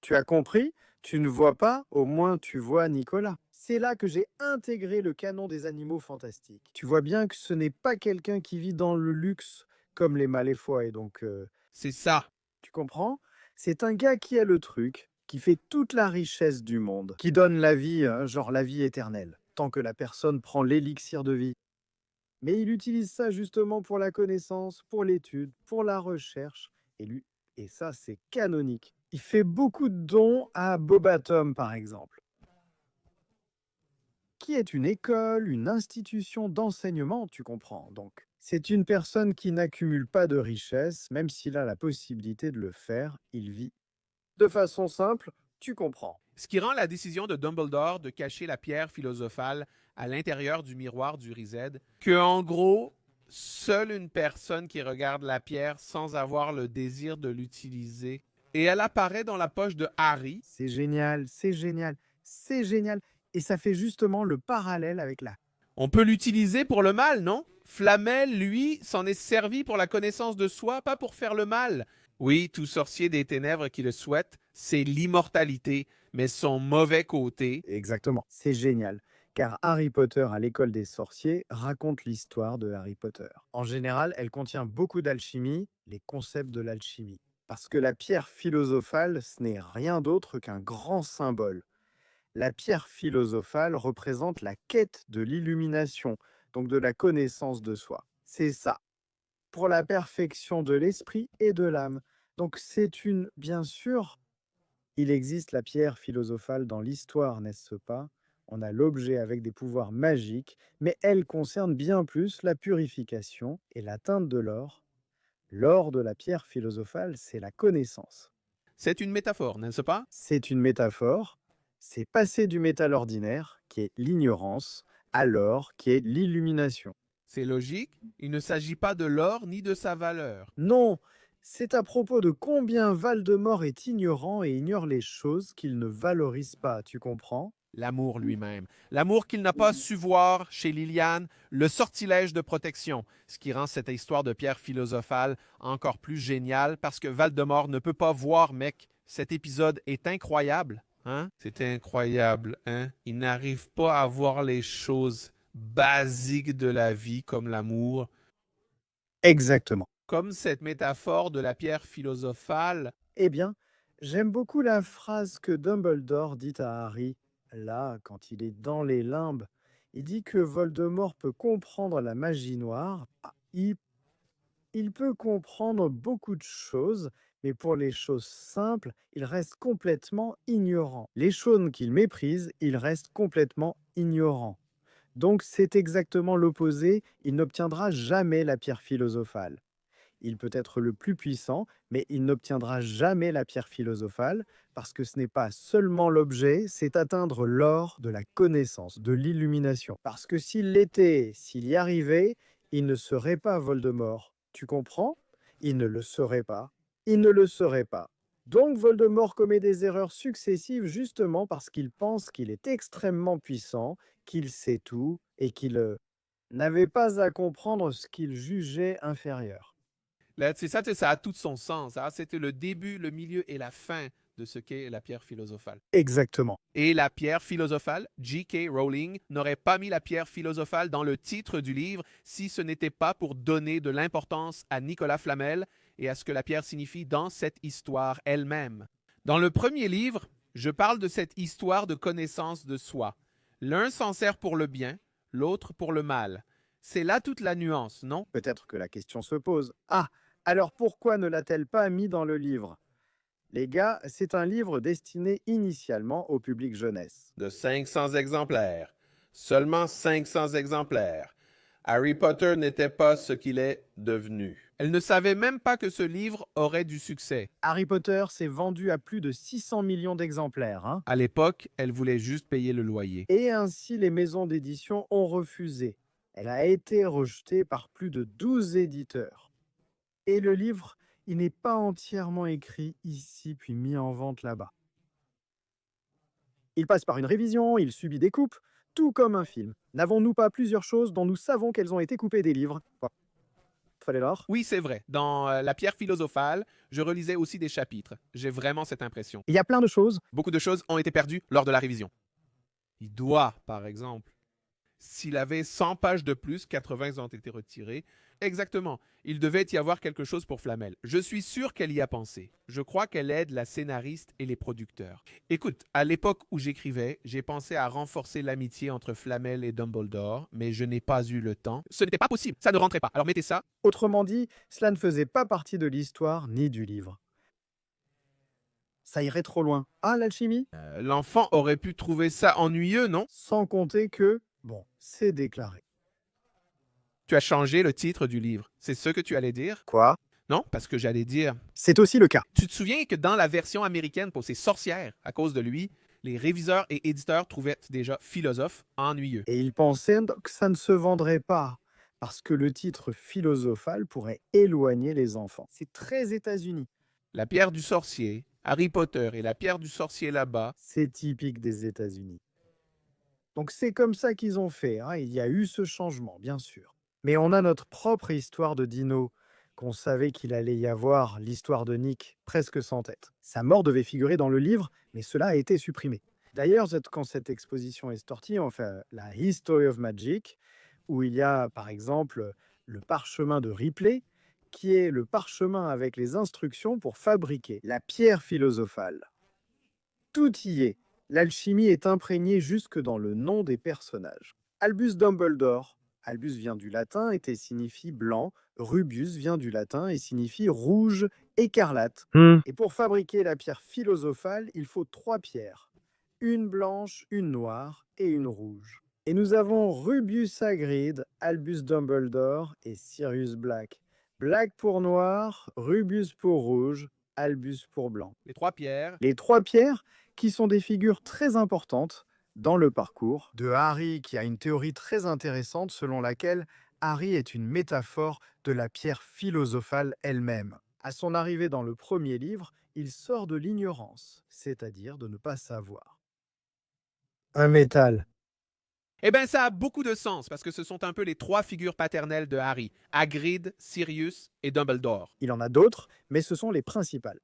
Tu as compris? Tu ne vois pas, au moins tu vois Nicolas. C'est là que j'ai intégré le canon des animaux fantastiques. Tu vois bien que ce n'est pas quelqu'un qui vit dans le luxe comme les Maléfois et donc C'est ça. tu comprends? C'est un gars qui a le truc, qui fait toute la richesse du monde, qui donne la vie, genre la vie éternelle, tant que la personne prend l'élixir de vie. Mais il utilise ça justement pour la connaissance, pour l'étude, pour la recherche, et ça c'est canonique. Il fait beaucoup de dons à Bobatom par exemple, qui est une école, une institution d'enseignement, tu comprends donc. C'est une personne qui n'accumule pas de richesse, même s'il a la possibilité de le faire, il vit. De façon simple, tu comprends. Ce qui rend la décision de Dumbledore de cacher la pierre philosophale à l'intérieur du miroir du Rized, que en gros, seule une personne qui regarde la pierre sans avoir le désir de l'utiliser. Et elle apparaît dans la poche de Harry. C'est génial, c'est génial, c'est génial. Et ça fait justement le parallèle avec la... On peut l'utiliser pour le mal, non? Flamel, lui, s'en est servi pour la connaissance de soi, pas pour faire le mal. Oui, tout sorcier des ténèbres qui le souhaite, c'est l'immortalité, mais son mauvais côté. Exactement, c'est génial. Car Harry Potter à l'école des sorciers raconte l'histoire de Harry Potter. En général, elle contient beaucoup d'alchimie, les concepts de l'alchimie. Parce que la pierre philosophale, ce n'est rien d'autre qu'un grand symbole. La pierre philosophale représente la quête de l'illumination, donc de la connaissance de soi. C'est ça, pour la perfection de l'esprit et de l'âme. Donc bien sûr, il existe la pierre philosophale dans l'histoire, n'est-ce pas? On a l'objet avec des pouvoirs magiques, mais elle concerne bien plus la purification et l'atteinte de l'or. L'or de la pierre philosophale, c'est la connaissance. C'est une métaphore, n'est-ce pas? C'est une métaphore, c'est passer du métal ordinaire, qui est l'ignorance, à l'or, qui est l'illumination. C'est logique, il ne s'agit pas de l'or ni de sa valeur. Non, c'est à propos de combien Voldemort est ignorant et ignore les choses qu'il ne valorise pas, tu comprends? L'amour lui-même. L'amour qu'il n'a pas su voir chez Liliane, le sortilège de protection, ce qui rend cette histoire de pierre philosophale encore plus géniale parce que Voldemort ne peut pas voir, mec. Cet épisode est incroyable. Hein? C'est incroyable, hein? Il n'arrive pas à voir les choses basiques de la vie comme l'amour. Exactement. Comme cette métaphore de la pierre philosophale. Eh bien, j'aime beaucoup la phrase que Dumbledore dit à Harry, là, quand il est dans les limbes. Il dit que Voldemort peut comprendre la magie noire. Il peut comprendre beaucoup de choses, mais pour les choses simples, il reste complètement ignorant. Les choses qu'il méprise, il reste complètement ignorant. Donc c'est exactement l'opposé, il n'obtiendra jamais la pierre philosophale. Il peut être le plus puissant, mais il n'obtiendra jamais la pierre philosophale, parce que ce n'est pas seulement l'objet, c'est atteindre l'or de la connaissance, de l'illumination. Parce que s'il l'était, s'il y arrivait, il ne serait pas Voldemort. Tu comprends? Il ne le serait pas. Il ne le serait pas. Donc Voldemort commet des erreurs successives justement parce qu'il pense qu'il est extrêmement puissant, qu'il sait tout et qu'il n'avait pas à comprendre ce qu'il jugeait inférieur. Là, c'est ça, ça a tout son sens. Hein? C'était le début, le milieu et la fin de ce qu'est la pierre philosophale. Exactement. Et la pierre philosophale, J.K. Rowling n'aurait pas mis la pierre philosophale dans le titre du livre si ce n'était pas pour donner de l'importance à Nicolas Flamel et à ce que la pierre signifie dans cette histoire elle-même. Dans le premier livre, je parle de cette histoire de connaissance de soi. L'un s'en sert pour le bien, l'autre pour le mal. C'est là toute la nuance, non? Peut-être que la question se pose. Ah, alors pourquoi ne l'a-t-elle pas mis dans le livre? Les gars, c'est un livre destiné initialement au public jeunesse. De 500 exemplaires. Seulement 500 exemplaires. Harry Potter n'était pas ce qu'il est devenu. Elle ne savait même pas que ce livre aurait du succès. Harry Potter s'est vendu à plus de 600 millions d'exemplaires. Hein. À l'époque, elle voulait juste payer le loyer. Et ainsi, les maisons d'édition ont refusé. Elle a été rejetée par plus de 12 éditeurs. Et le livre, il n'est pas entièrement écrit ici puis mis en vente là-bas. Il passe par une révision, il subit des coupes, tout comme un film. N'avons-nous pas plusieurs choses dont nous savons qu'elles ont été coupées des livres? Fallait l'or. Oui, c'est vrai. Dans La pierre philosophale, je relisais aussi des chapitres. J'ai vraiment cette impression. Il y a plein de choses. Beaucoup de choses ont été perdues lors de la révision. Il doit, par exemple. S'il avait 100 pages de plus, 80 ont été retirées. Exactement. Il devait y avoir quelque chose pour Flamel. Je suis sûr qu'elle y a pensé. Je crois qu'elle aide la scénariste et les producteurs. Écoute, à l'époque où j'écrivais, j'ai pensé à renforcer l'amitié entre Flamel et Dumbledore, mais je n'ai pas eu le temps. Ce n'était pas possible. Ça ne rentrait pas. Alors mettez ça. Autrement dit, cela ne faisait pas partie de l'histoire ni du livre. Ça irait trop loin. Ah, l'alchimie? L'enfant aurait pu trouver ça ennuyeux, non? Sans compter que, bon, c'est déclaré. Tu as changé le titre du livre. C'est ce que tu allais dire? Quoi? Non, parce que j'allais dire... C'est aussi le cas. Tu te souviens que dans la version américaine pour ces sorcières, à cause de lui, les réviseurs et éditeurs trouvaient déjà philosophe ennuyeux. Et ils pensaient que ça ne se vendrait pas, parce que le titre philosophal pourrait éloigner les enfants. C'est très États-Unis. La pierre du sorcier, Harry Potter et la pierre du sorcier là-bas. C'est typique des États-Unis. Donc c'est comme ça qu'ils ont fait. Hein. Il y a eu ce changement, bien sûr. Mais on a notre propre histoire de Dino, qu'on savait qu'il allait y avoir l'histoire de Nick presque sans tête. Sa mort devait figurer dans le livre, mais cela a été supprimé. D'ailleurs, quand cette exposition est sortie, on fait la History of Magic, où il y a par exemple le parchemin de Ripley, qui est le parchemin avec les instructions pour fabriquer la pierre philosophale. Tout y est. L'alchimie est imprégnée jusque dans le nom des personnages. Albus Dumbledore. Albus vient du latin et signifie blanc. Rubius vient du latin et signifie rouge, écarlate. Et pour fabriquer la pierre philosophale, il faut 3 pierres. Une blanche, une noire et une rouge. Et nous avons Rubius Hagrid, Albus Dumbledore et Sirius Black. Black pour noir, Rubius pour rouge, Albus pour blanc. Les 3 pierres. Les 3 pierres qui sont des figures très importantes dans le parcours de Harry, qui a une théorie très intéressante selon laquelle Harry est une métaphore de la pierre philosophale elle-même. À son arrivée dans le premier livre, il sort de l'ignorance, c'est-à-dire de ne pas savoir. Un métal. Eh bien, ça a beaucoup de sens parce que ce sont un peu les 3 figures paternelles de Harry. Hagrid, Sirius et Dumbledore. Il en a d'autres, mais ce sont les principales.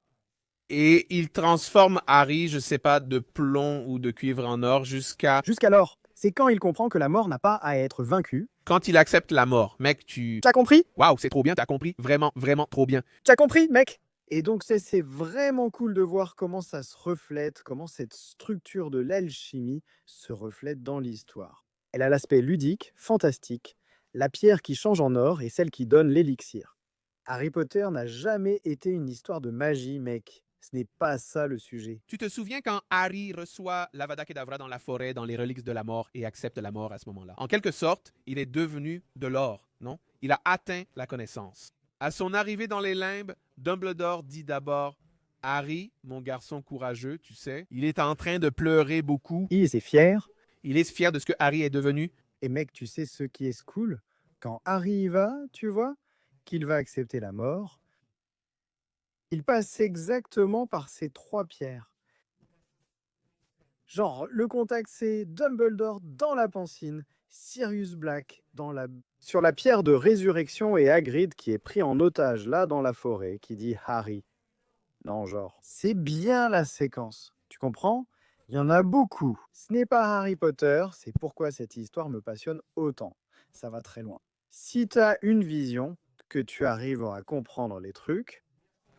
Et il transforme Harry, je sais pas, de plomb ou de cuivre en or Jusqu'alors, c'est quand il comprend que la mort n'a pas à être vaincue. quand il accepte la mort. Mec, T'as compris? Waouh, c'est trop bien, t'as compris. Vraiment, vraiment trop bien. T'as compris, mec? Et donc c'est vraiment cool de voir comment ça se reflète, comment cette structure de l'alchimie se reflète dans l'histoire. Elle a l'aspect ludique, fantastique, la pierre qui change en or et celle qui donne l'élixir. Harry Potter n'a jamais été une histoire de magie, mec. Ce n'est pas ça le sujet. Tu te souviens quand Harry reçoit l'Avada Kedavra dans la forêt, dans les reliques de la mort, et accepte la mort à ce moment-là? En quelque sorte, il est devenu de l'or, non? Il a atteint la connaissance. À son arrivée dans les limbes, Dumbledore dit d'abord « Harry, mon garçon courageux, tu sais, il est en train de pleurer beaucoup. Il est fier. Il est fier de ce que Harry est devenu. Et mec, tu sais ce qui est cool? Quand Harry y va, tu vois, qu'il va accepter la mort, il passe exactement par ces 3 pierres. Genre, le contact, c'est Dumbledore dans la pancine, Sirius Black sur la pierre de résurrection et Hagrid qui est pris en otage là dans la forêt, qui dit Harry. Non, genre, c'est bien la séquence. Tu comprends? Il y en a beaucoup. Ce n'est pas Harry Potter, c'est pourquoi cette histoire me passionne autant. Ça va très loin. Si tu as une vision, que tu arrives à comprendre les trucs,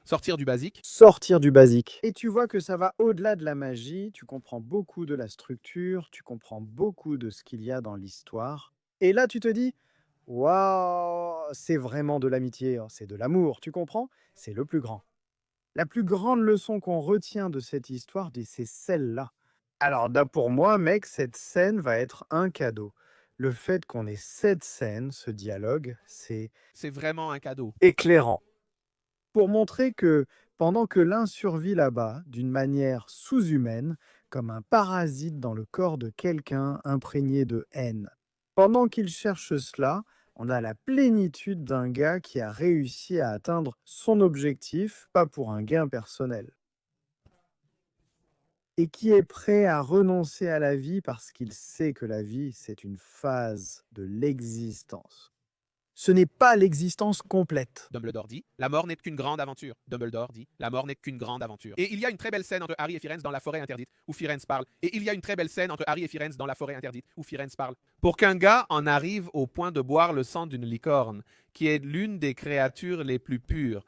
Sortir du basique. sortir du basique. Et tu vois que ça va au-delà de la magie, tu comprends beaucoup de la structure, tu comprends beaucoup de ce qu'il y a dans l'histoire. Et là, tu te dis, waouh, c'est vraiment de l'amitié, c'est de l'amour, tu comprends? C'est le plus grand. La plus grande leçon qu'on retient de cette histoire, c'est celle-là. Alors, pour moi, mec, cette scène va être un cadeau. Le fait qu'on ait cette scène, ce dialogue, c'est C'est vraiment un cadeau. éclairant. Pour montrer que pendant que l'un survit là-bas d'une manière sous-humaine, comme un parasite dans le corps de quelqu'un imprégné de haine, pendant qu'il cherche cela, on a la plénitude d'un gars qui a réussi à atteindre son objectif, pas pour un gain personnel, et qui est prêt à renoncer à la vie parce qu'il sait que la vie, c'est une phase de l'existence. Ce n'est pas l'existence complète. Dumbledore dit « La mort n'est qu'une grande aventure. » Dumbledore dit « La mort n'est qu'une grande aventure. » Et il y a une très belle scène entre Harry et Firenze dans la forêt interdite, où Firenze parle. Et il y a une très belle scène entre Harry et Firenze dans la forêt interdite, où Firenze parle. Pour qu'un gars en arrive au point de boire le sang d'une licorne, qui est l'une des créatures les plus pures,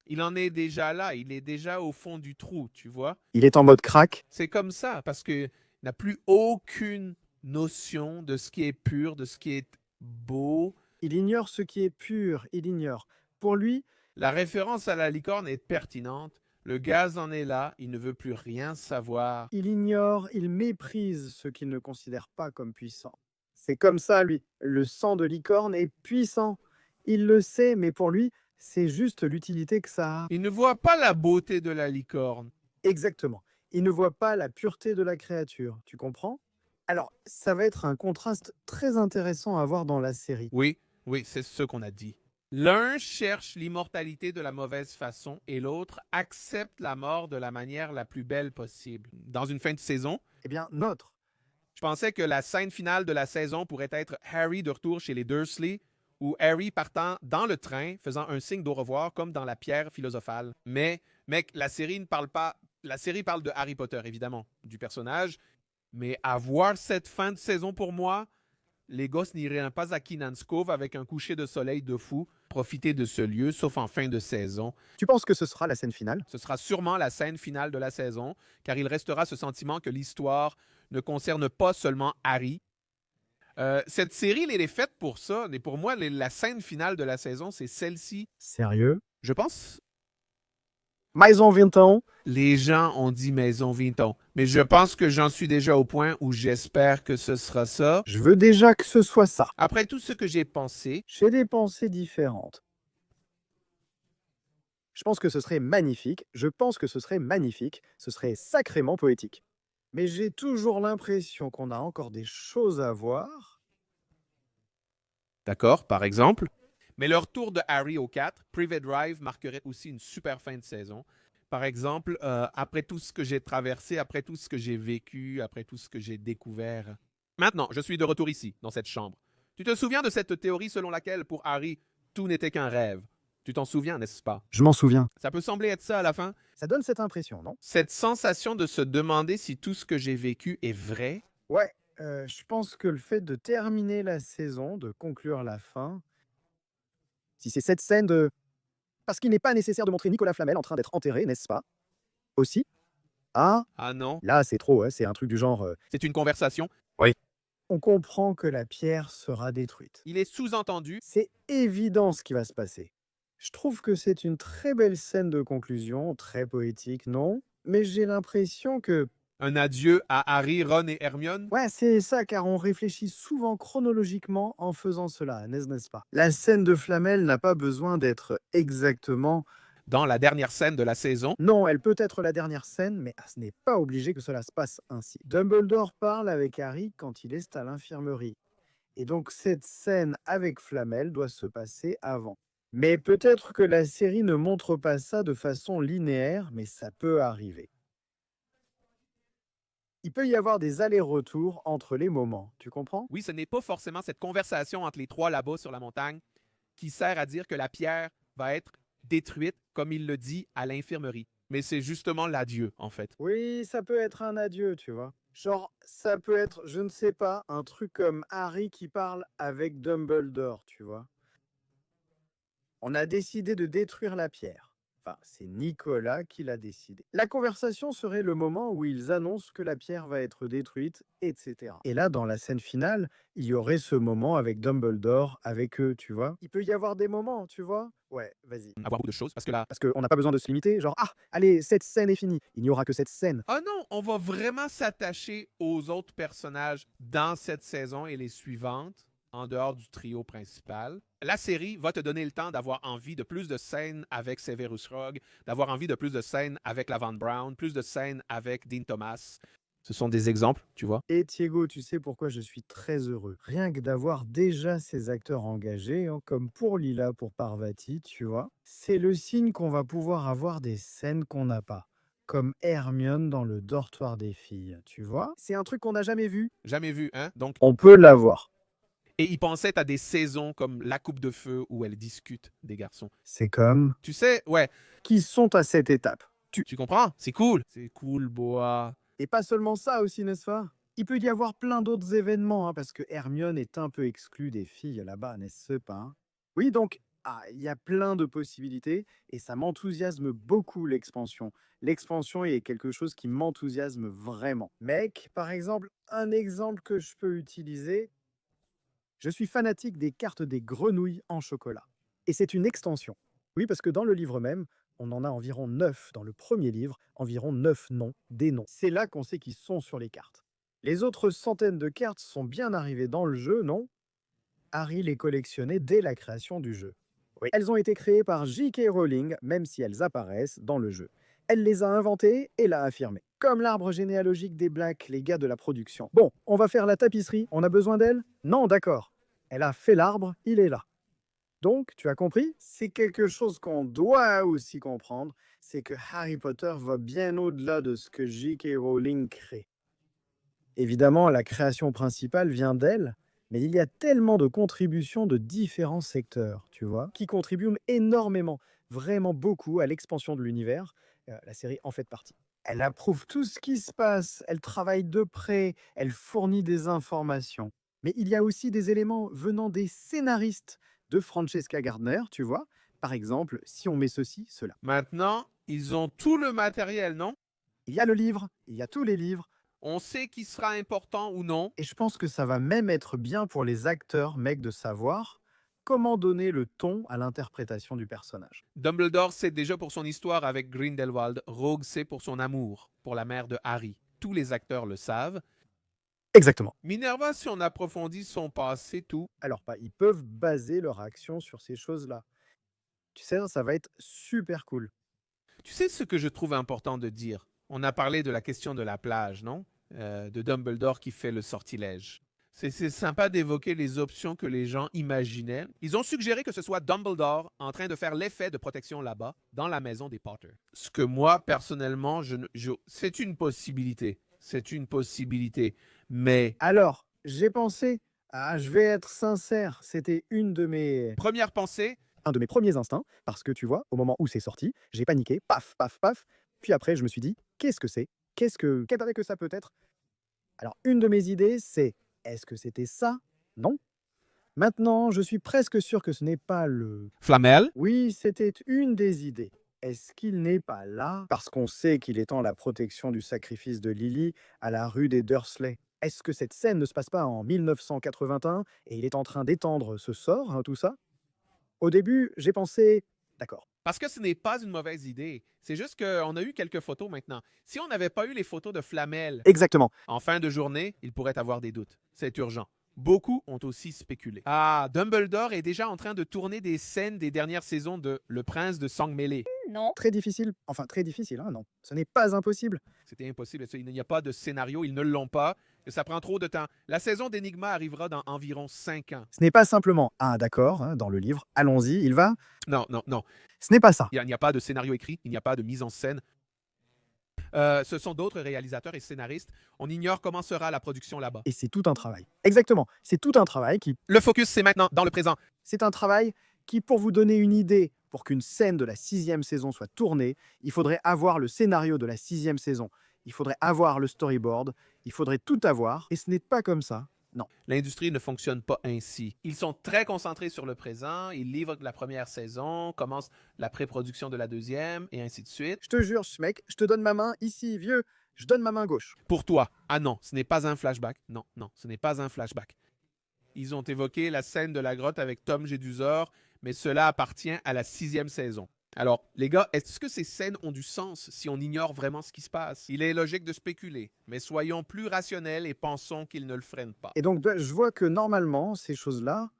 il en est déjà là, il est déjà au fond du trou, tu vois. Il est en mode crack. C'est comme ça, parce qu'il n'a plus aucune notion de ce qui est pur, de ce qui est beau. Il ignore ce qui est pur, il ignore. Pour lui, La référence à la licorne est pertinente. Le gaz en est là, il ne veut plus rien savoir. il ignore, il méprise ce qu'il ne considère pas comme puissant. C'est comme ça, lui. Le sang de licorne est puissant. Il le sait, mais pour lui, c'est juste l'utilité que ça a. Il ne voit pas la beauté de la licorne. Exactement. Il ne voit pas la pureté de la créature. Tu comprends? Alors, ça va être un contraste très intéressant à voir dans la série. Oui, oui, c'est ce qu'on a dit. L'un cherche l'immortalité de la mauvaise façon et l'autre accepte la mort de la manière la plus belle possible. Dans une fin de saison, Eh bien, notre. je pensais que la scène finale de la saison pourrait être Harry de retour chez les Dursley ou Harry partant dans le train faisant un signe d'au revoir comme dans la pierre philosophale. Mais, mec, la série ne parle pas... La série parle de Harry Potter, évidemment, du personnage. Mais avoir cette fin de saison pour moi, les gosses n'iraient pas à Keenan's Cove avec un coucher de soleil de fou, profiter de ce lieu, sauf en fin de saison. Tu penses que ce sera la scène finale? Ce sera sûrement la scène finale de la saison, car il restera ce sentiment que l'histoire ne concerne pas seulement Harry. Cette série, elle est faite pour ça, mais pour moi, la scène finale de la saison, c'est celle-ci. Sérieux? Je pense, Maison Vinton? les gens ont dit Maison Vinton, mais je pense que j'en suis déjà au point où j'espère que ce sera ça. Je veux déjà que ce soit ça. Après tout ce que j'ai pensé, J'ai des pensées différentes. Je pense que ce serait magnifique. Je pense que ce serait magnifique. Ce serait sacrément poétique. Mais j'ai toujours l'impression qu'on a encore des choses à voir. d'accord, par exemple, mais le retour de Harry au 4, Private Drive marquerait aussi une super fin de saison. Par exemple, après tout ce que j'ai traversé, après tout ce que j'ai vécu, après tout ce que j'ai découvert. Maintenant, je suis de retour ici, dans cette chambre. Tu te souviens de cette théorie selon laquelle, pour Harry, tout n'était qu'un rêve? Tu t'en souviens, n'est-ce pas? Je m'en souviens. Ça peut sembler être ça à la fin. Ça donne cette impression, non? Cette sensation de se demander si tout ce que j'ai vécu est vrai. Ouais, je pense que le fait de terminer la saison, de conclure la fin, si c'est cette scène de... Parce qu'il n'est pas nécessaire de montrer Nicolas Flamel en train d'être enterré, n'est-ce pas? Aussi? Ah, Ah non, là c'est trop, hein, c'est un truc du genre... c'est une conversation. On comprend que la pierre sera détruite. Il est sous-entendu. C'est évident ce qui va se passer. Je trouve que c'est une très belle scène de conclusion, très poétique, non? Mais j'ai l'impression que... Un adieu à Harry, Ron et Hermione. Ouais, c'est ça, car on réfléchit souvent chronologiquement en faisant cela, n'est-ce pas? La scène de Flamel n'a pas besoin d'être exactement... Dans la dernière scène de la saison. Non, elle peut être la dernière scène, mais ce n'est pas obligé que cela se passe ainsi. Dumbledore parle avec Harry quand il est à l'infirmerie. Et donc cette scène avec Flamel doit se passer avant. Mais peut-être que la série ne montre pas ça de façon linéaire, mais ça peut arriver. Il peut y avoir des allers-retours entre les moments, tu comprends? Oui, ce n'est pas forcément cette conversation entre les trois là-bas sur la montagne qui sert à dire que la pierre va être détruite, comme il le dit à l'infirmerie. Mais c'est justement l'adieu, en fait. Oui, ça peut être un adieu, tu vois. Genre, ça peut être, je ne sais pas, un truc comme Harry qui parle avec Dumbledore, tu vois. On a décidé de détruire la pierre. Enfin, c'est Nicolas qui l'a décidé. La conversation serait le moment où ils annoncent que la pierre va être détruite, etc. Et là, dans la scène finale, il y aurait ce moment avec Dumbledore, avec eux, tu vois. Il peut y avoir des moments, tu vois. Ouais, vas-y. Avoir beaucoup de choses, parce que là... Parce qu'on n'a pas besoin de se limiter, genre, ah, allez, cette scène est finie. Il n'y aura que cette scène. Ah non, on va vraiment s'attacher aux autres personnages dans cette saison et les suivantes, en dehors du trio principal. La série va te donner le temps d'avoir envie de plus de scènes avec Severus Rogue, d'avoir envie de plus de scènes avec Lavon Brown, plus de scènes avec Dean Thomas. Ce sont des exemples, tu vois. Et Thiago, tu sais pourquoi je suis très heureux. Rien que d'avoir déjà ces acteurs engagés, hein, comme pour Lila, pour Parvati, tu vois. C'est le signe qu'on va pouvoir avoir des scènes qu'on n'a pas. Comme Hermione dans le dortoir des filles, tu vois. C'est un truc qu'on n'a jamais vu. Jamais vu, hein? Donc, On peut l'avoir. et il pensait à des saisons comme La Coupe de Feu où elle discute des garçons. C'est comme... Tu sais, ouais, Qui sont à cette étape. tu comprends? C'est cool. C'est cool, Boa. Et pas seulement ça aussi, n'est-ce pas? Il peut y avoir plein d'autres événements, hein, parce que Hermione est un peu exclue des filles là-bas, n'est-ce pas? Hein? Oui, donc, il y a plein de possibilités, et ça m'enthousiasme beaucoup l'expansion. L'expansion est quelque chose qui m'enthousiasme vraiment. Mec, par exemple, un exemple que je peux utiliser, je suis fanatique des cartes des grenouilles en chocolat. Et c'est une extension. Oui, parce que dans le livre même, on en a environ 9 dans le premier livre, environ 9 noms, des noms. C'est là qu'on sait qu'ils sont sur les cartes. Les autres centaines de cartes sont bien arrivées dans le jeu, non? Harry les collectionnait dès la création du jeu. Oui. Elles ont été créées par J.K. Rowling, même si elles apparaissent dans le jeu. Elle les a inventées et l'a affirmé. Comme l'arbre généalogique des Blacks, les gars de la production. Bon, on va faire la tapisserie, on a besoin d'elle? Non, d'accord. Elle a fait l'arbre, il est là. Donc, tu as compris? C'est quelque chose qu'on doit aussi comprendre, c'est que Harry Potter va bien au-delà de ce que J.K. Rowling crée. Évidemment, la création principale vient d'elle, mais il y a tellement de contributions de différents secteurs, tu vois, qui contribuent énormément, vraiment beaucoup à l'expansion de l'univers. La série en fait partie. Elle approuve tout ce qui se passe, elle travaille de près, elle fournit des informations. Mais il y a aussi des éléments venant des scénaristes de Francesca Gardner, tu vois. Par exemple, si on met ceci, cela. Maintenant, ils ont tout le matériel, non? Il y a le livre, il y a tous les livres, On sait qui sera important ou non. et je pense que ça va même être bien pour les acteurs, mec, de savoir comment donner le ton à l'interprétation du personnage. Dumbledore sait déjà pour son histoire avec Grindelwald. Rogue sait pour son amour pour la mère de Harry. Tous les acteurs le savent. Exactement. Minerva, si on approfondit son passé, tout. Alors, ils peuvent baser leur action sur ces choses-là. Tu sais, ça va être super cool. Tu sais ce que je trouve important de dire? On a parlé de la question de la plage, non? De Dumbledore qui fait le sortilège. C'est sympa d'évoquer les options que les gens imaginaient. Ils ont suggéré que ce soit Dumbledore en train de faire l'effet de protection là-bas, dans la maison des Potter. Ce que moi, personnellement, c'est une possibilité. C'est une possibilité. Mais Alors, j'ai pensé, je vais être sincère, c'était première pensée, un de mes premiers instincts, parce que tu vois, au moment où c'est sorti, j'ai paniqué, paf, paf, paf. Puis après, je me suis dit, qu'est-ce que c'est? Qu'est-ce que ça peut être? Alors, une de mes idées, c'est, est-ce que c'était ça? Non. Maintenant, je suis presque sûr que ce n'est pas le... Flamel. Oui, c'était une des idées. Est-ce qu'il n'est pas là parce qu'on sait qu'il étend la protection du sacrifice de Lily à la rue des Dursley? Est-ce que cette scène ne se passe pas en 1981 et il est en train d'étendre ce sort, tout ça? Au début, j'ai pensé, d'accord. Parce que ce n'est pas une mauvaise idée. C'est juste qu'on a eu quelques photos maintenant. Si on n'avait pas eu les photos de Flamel Exactement. en fin de journée, il pourrait avoir des doutes. C'est urgent. Beaucoup ont aussi spéculé. Ah, Dumbledore est déjà en train de tourner des scènes des dernières saisons de Le Prince de Sang Mêlé. Non. Très difficile. Enfin, très difficile, hein, non. Ce n'est pas impossible. C'était impossible. Il n'y a pas de scénario. Ils ne l'ont pas. Et ça prend trop de temps. La saison d'Enigma arrivera dans environ 5 ans. Ce n'est pas simplement, d'accord, dans le livre, allons-y, il va. Non, non, non. Ce n'est pas ça. Il n'y a pas de scénario écrit. Il n'y a pas de mise en scène. Ce sont d'autres réalisateurs et scénaristes. On ignore comment sera la production là-bas. Et c'est tout un travail. Exactement. C'est tout un travail qui... Le focus, c'est maintenant, dans le présent. C'est un travail qui, pour vous donner une idée, pour qu'une scène de la 6e saison soit tournée, il faudrait avoir le scénario de la 6e saison. Il faudrait avoir le storyboard. Il faudrait tout avoir. Et ce n'est pas comme ça. Non. L'industrie ne fonctionne pas ainsi. Ils sont très concentrés sur le présent, ils livrent la première saison, commencent la pré-production de la deuxième, et ainsi de suite. Je te jure, mec, je te donne ma main ici, vieux. Je donne ma main gauche. Pour toi, ah non, ce n'est pas un flashback. Non, non, ce n'est pas un flashback. Ils ont évoqué la scène de la grotte avec Tom Jedusor, mais cela appartient à la 6e saison. Alors, les gars, est-ce que ces scènes ont du sens si on ignore vraiment ce qui se passe? Il est logique de spéculer, mais soyons plus rationnels et pensons qu'ils ne le freinent pas. Et donc, je vois que normalement, ces choses-là,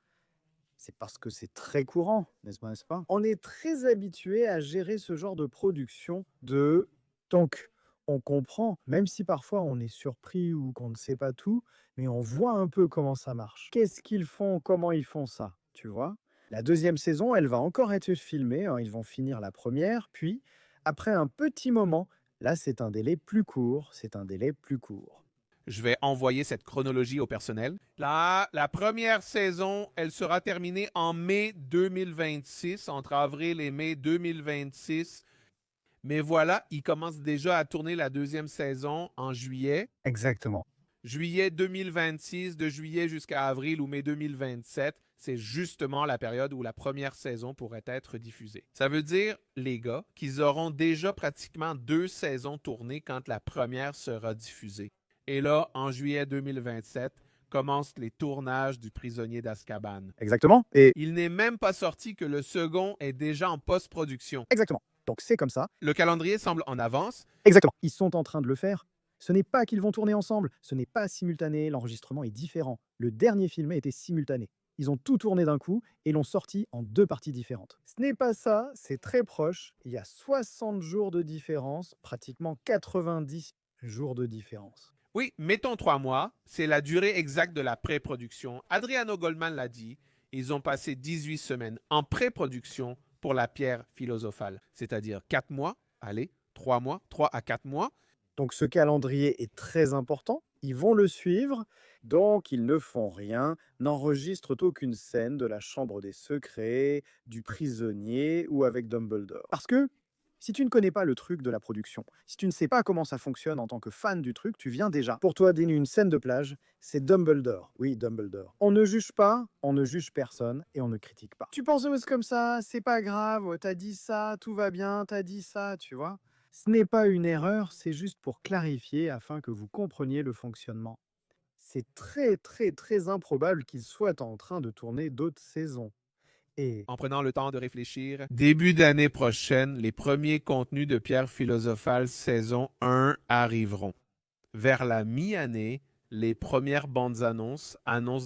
c'est parce que c'est très courant, n'est-ce pas? On est très habitué à gérer ce genre de production de... Donc, on comprend, même si parfois on est surpris ou qu'on ne sait pas tout, mais on voit un peu comment ça marche. Qu'est-ce qu'ils font? Comment ils font ça? Tu vois? La deuxième saison, elle va encore être filmée, hein, ils vont finir la première, puis, après un petit moment, là, c'est un délai plus court, c'est un délai plus court. Je vais envoyer cette chronologie au personnel. Là, la première saison, elle sera terminée en mai 2026, entre avril et mai 2026. Mais voilà, ils commencent déjà à tourner la deuxième saison en juillet. Exactement. Juillet 2026, de juillet jusqu'à avril ou mai 2027, c'est justement la période où la première saison pourrait être diffusée. Ça veut dire, les gars, qu'ils auront déjà pratiquement 2 saisons tournées quand la première sera diffusée. Et là, en juillet 2027, commencent les tournages du Prisonnier d'Azkaban. Exactement. Et Il n'est même pas sorti que le second est déjà en post-production. exactement. Donc c'est comme ça. Le calendrier semble en avance. Exactement. Ils sont en train de le faire. Ce n'est pas qu'ils vont tourner ensemble. Ce n'est pas simultané. L'enregistrement est différent. Le dernier film a été simultané. Ils ont tout tourné d'un coup et l'ont sorti en 2 parties différentes. Ce n'est pas ça, c'est très proche. Il y a 60 jours de différence, pratiquement 90 jours de différence. Oui, mettons 3 mois, c'est la durée exacte de la pré-production. Adriano Goldman l'a dit, ils ont passé 18 semaines en pré-production pour la pierre philosophale, c'est-à-dire 4 mois, allez, 3 mois, 3 à 4 mois. Donc ce calendrier est très important. Ils vont le suivre. Donc ils ne font rien, n'enregistrent aucune scène de la chambre des secrets, du prisonnier ou avec Dumbledore. Parce que Si tu ne connais pas le truc de la production, si tu ne sais pas comment ça fonctionne en tant que fan du truc, tu viens déjà. Pour toi, une scène de plage, c'est Dumbledore. Oui, Dumbledore. On ne juge pas, on ne juge personne et on ne critique pas. Tu penses comme ça, c'est pas grave, t'as dit ça, tout va bien, t'as dit ça, tu vois. Ce n'est pas une erreur, c'est juste pour clarifier afin que vous compreniez le fonctionnement. C'est très très très improbable qu'il soit en train de tourner d'autres saisons. Et En prenant le temps de réfléchir, début d'année prochaine, les premiers contenus de Pierre Philosophale saison 1 arriveront. Vers la mi-année, les premières bandes annonces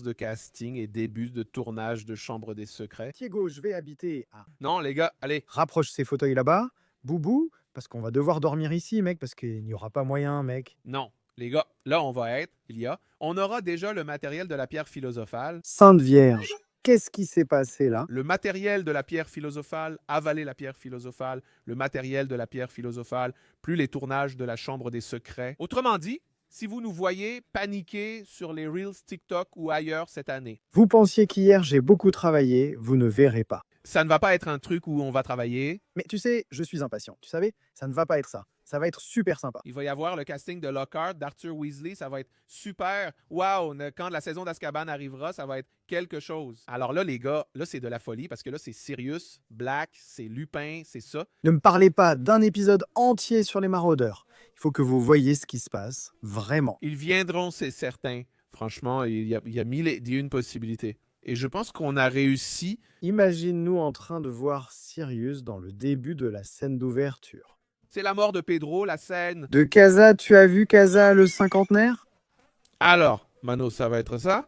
de casting et début de tournage de Chambre des Secrets. Diego, je vais habiter à... Non, les gars, allez. Rapproche ces fauteuils là-bas. Boubou, parce qu'on va devoir dormir ici, mec, parce qu'il n'y aura pas moyen, mec. Non, les gars, là, on aura déjà le matériel de la pierre philosophale. Sainte Vierge, qu'est-ce qui s'est passé là? Le matériel de la pierre philosophale, avaler la pierre philosophale, le matériel de la pierre philosophale, plus les tournages de la Chambre des Secrets. Autrement dit, si vous nous voyez paniquer sur les Reels TikTok ou ailleurs cette année, Vous pensiez qu'hier j'ai beaucoup travaillé, vous ne verrez pas. ça ne va pas être un truc où on va travailler. Mais tu sais, je suis impatient. Tu savais, ça ne va pas être ça. Ça va être super sympa. Il va y avoir le casting de Lockhart, d'Arthur Weasley. Ça va être super. Waouh! Quand la saison d'Azkaban arrivera, ça va être quelque chose. Alors là, les gars, là, c'est de la folie parce que là, c'est Sirius, Black, c'est Lupin, c'est ça. Ne me parlez pas d'un épisode entier sur les maraudeurs. Il faut que vous voyiez ce qui se passe, vraiment. Ils viendront, c'est certain. Franchement, il y a mille et une possibilités. Et je pense qu'on a réussi. Imagine-nous en train de voir Sirius dans le début de la scène d'ouverture. C'est la mort de Pedro, la scène. De Casa, tu as vu Casa le cinquantenaire? Alors, Mano, ça va être ça.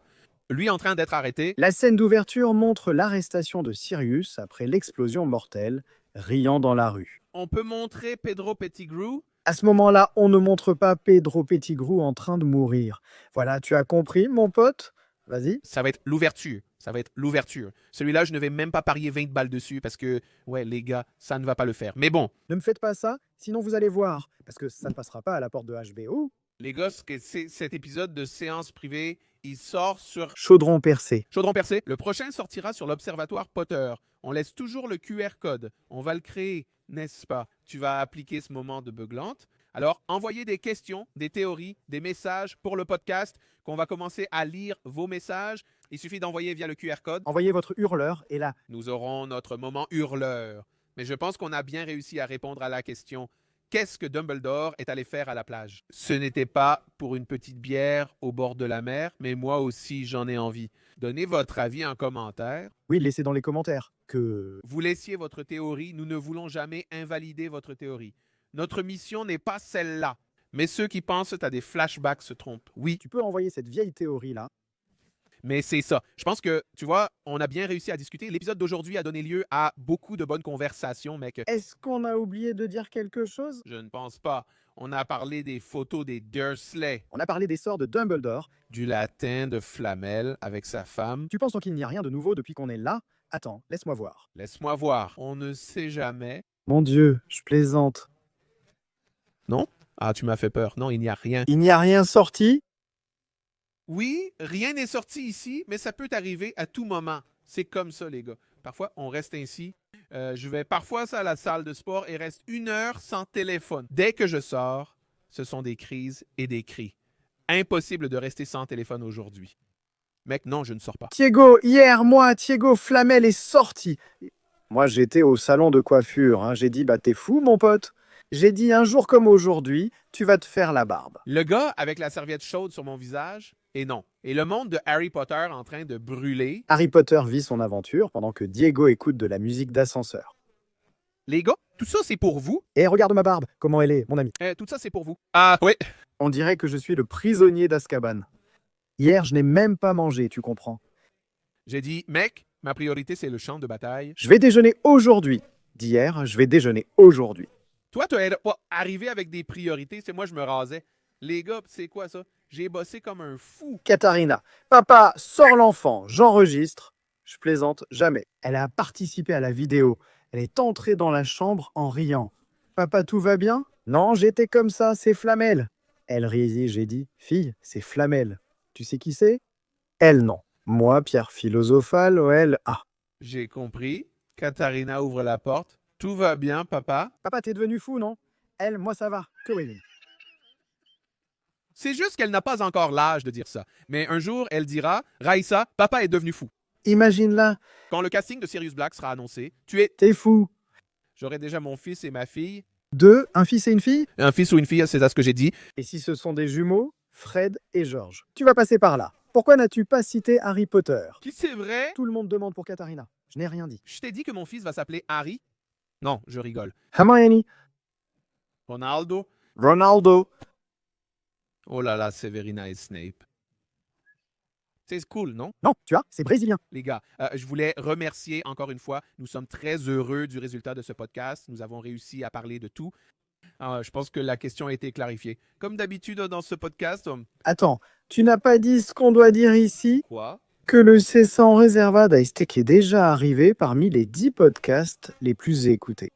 Lui en train d'être arrêté. La scène d'ouverture montre l'arrestation de Sirius après l'explosion mortelle, riant dans la rue. On peut montrer Pedro Pettigrew. À ce moment-là, on ne montre pas Pedro Pettigrew en train de mourir. Voilà, tu as compris, mon pote? Vas-y. Ça va être l'ouverture. Ça va être l'ouverture. Celui-là, je ne vais même pas parier 20 balles dessus parce que, ouais, les gars, ça ne va pas le faire. Mais bon. Ne me faites pas ça, sinon vous allez voir. Parce que ça ne passera pas à la porte de HBO. Les gars, cet épisode de séance privée, il sort sur Chaudron percé. Chaudron percé. Le prochain sortira sur l'Observatoire Potter. On laisse toujours le QR code. On va le créer, n'est-ce pas? Tu vas appliquer ce moment de beuglante. Alors, envoyez des questions, des théories, des messages pour le podcast, qu'on va commencer à lire vos messages. Il suffit d'envoyer via le QR code. Envoyez votre hurleur et là, Nous aurons notre moment hurleur. Mais je pense qu'on a bien réussi à répondre à la question « Qu'est-ce que Dumbledore est allé faire à la plage ?» Ce n'était pas pour une petite bière au bord de la mer, mais moi aussi j'en ai envie. Donnez votre avis en commentaire. oui, laissez dans les commentaires que... Vous laissiez votre théorie, nous ne voulons jamais invalider votre théorie. Notre mission n'est pas celle-là. Mais ceux qui pensent à des flashbacks se trompent. Oui, Tu peux envoyer cette vieille théorie-là. mais c'est ça. Je pense que, tu vois, on a bien réussi à discuter. L'épisode d'aujourd'hui a donné lieu à beaucoup de bonnes conversations, mec. Est-ce qu'on a oublié de dire quelque chose? Je ne pense pas. On a parlé des photos des Dursley, On a parlé des sorts de Dumbledore. du latin de Flamel avec sa femme. Tu penses donc qu'il n'y a rien de nouveau depuis qu'on est là? Attends, laisse-moi voir. Laisse-moi voir. On ne sait jamais. Mon Dieu, je plaisante. Non? Ah, tu m'as fait peur. Non, il n'y a rien. Il n'y a rien sorti? Oui, rien n'est sorti ici, mais ça peut arriver à tout moment. C'est comme ça, les gars. Parfois, on reste ainsi. Je vais parfois à la salle de sport et reste 1 heure sans téléphone. Dès que je sors, ce sont des crises et des cris. Impossible de rester sans téléphone aujourd'hui. Mec, non, je ne sors pas. Diego, hier, moi, Diego Flamel est sorti. Moi, j'étais au salon de coiffure. Hein. J'ai dit, bah t'es fou, mon pote. J'ai dit, un jour comme aujourd'hui, tu vas te faire la barbe. Le gars avec la serviette chaude sur mon visage, et non. Et le monde de Harry Potter en train de brûler. Harry Potter vit son aventure pendant que Diego écoute de la musique d'ascenseur. Les gars, tout ça, c'est pour vous. Et regarde ma barbe, comment elle est, mon ami. Tout ça, c'est pour vous. Ah, oui. On dirait que je suis le prisonnier d'Azkaban. Hier, je n'ai même pas mangé, tu comprends. J'ai dit, mec, ma priorité, c'est le champ de bataille. Je vais déjeuner aujourd'hui. D'hier, je vais déjeuner aujourd'hui. Toi, tu es pas arrivé avec des priorités. C'est moi, je me rasais. Les gars, c'est quoi ça? J'ai bossé comme un fou. Katharina, papa, sors l'enfant, j'enregistre. Je plaisante jamais. Elle a participé à la vidéo. Elle est entrée dans la chambre en riant. Papa, tout va bien? Non, j'étais comme ça, c'est Flamel. Elle riait, j'ai dit, fille, c'est Flamel. Tu sais qui c'est? Elle, non. Moi, Pierre Philosophale, elle, ah. J'ai compris. Katharina ouvre la porte. Tout va bien, papa? Papa, t'es devenu fou, non? Elle, moi ça va. Que oui. C'est juste qu'elle n'a pas encore l'âge de dire ça. Mais un jour, elle dira, Raïssa, papa est devenu fou. Imagine-la, Quand le casting de Sirius Black sera annoncé, t'es fou. J'aurai déjà mon fils et ma fille. Deux, un fils et une fille? Un fils ou une fille, c'est ça ce que j'ai dit. Et si ce sont des jumeaux, Fred et George? Tu vas passer par là. Pourquoi n'as-tu pas cité Harry Potter? Qui c'est vrai? Tout le monde demande pour Katharina. Je n'ai rien dit. Je t'ai dit que mon fils va s'appeler Harry? Non, je rigole. Hermione. Ronaldo? Ronaldo. Oh là là, c'est very nice, Snape. C'est cool, non? Non, tu as, c'est brésilien. Les gars, je voulais remercier encore une fois. Nous sommes très heureux du résultat de ce podcast. Nous avons réussi à parler de tout. Je pense que la question a été clarifiée. Comme d'habitude dans ce podcast, Attends, tu n'as pas dit ce qu'on doit dire ici? quoi? Que le C100 Reserva d'Aistek est déjà arrivé parmi les 10 podcasts les plus écoutés.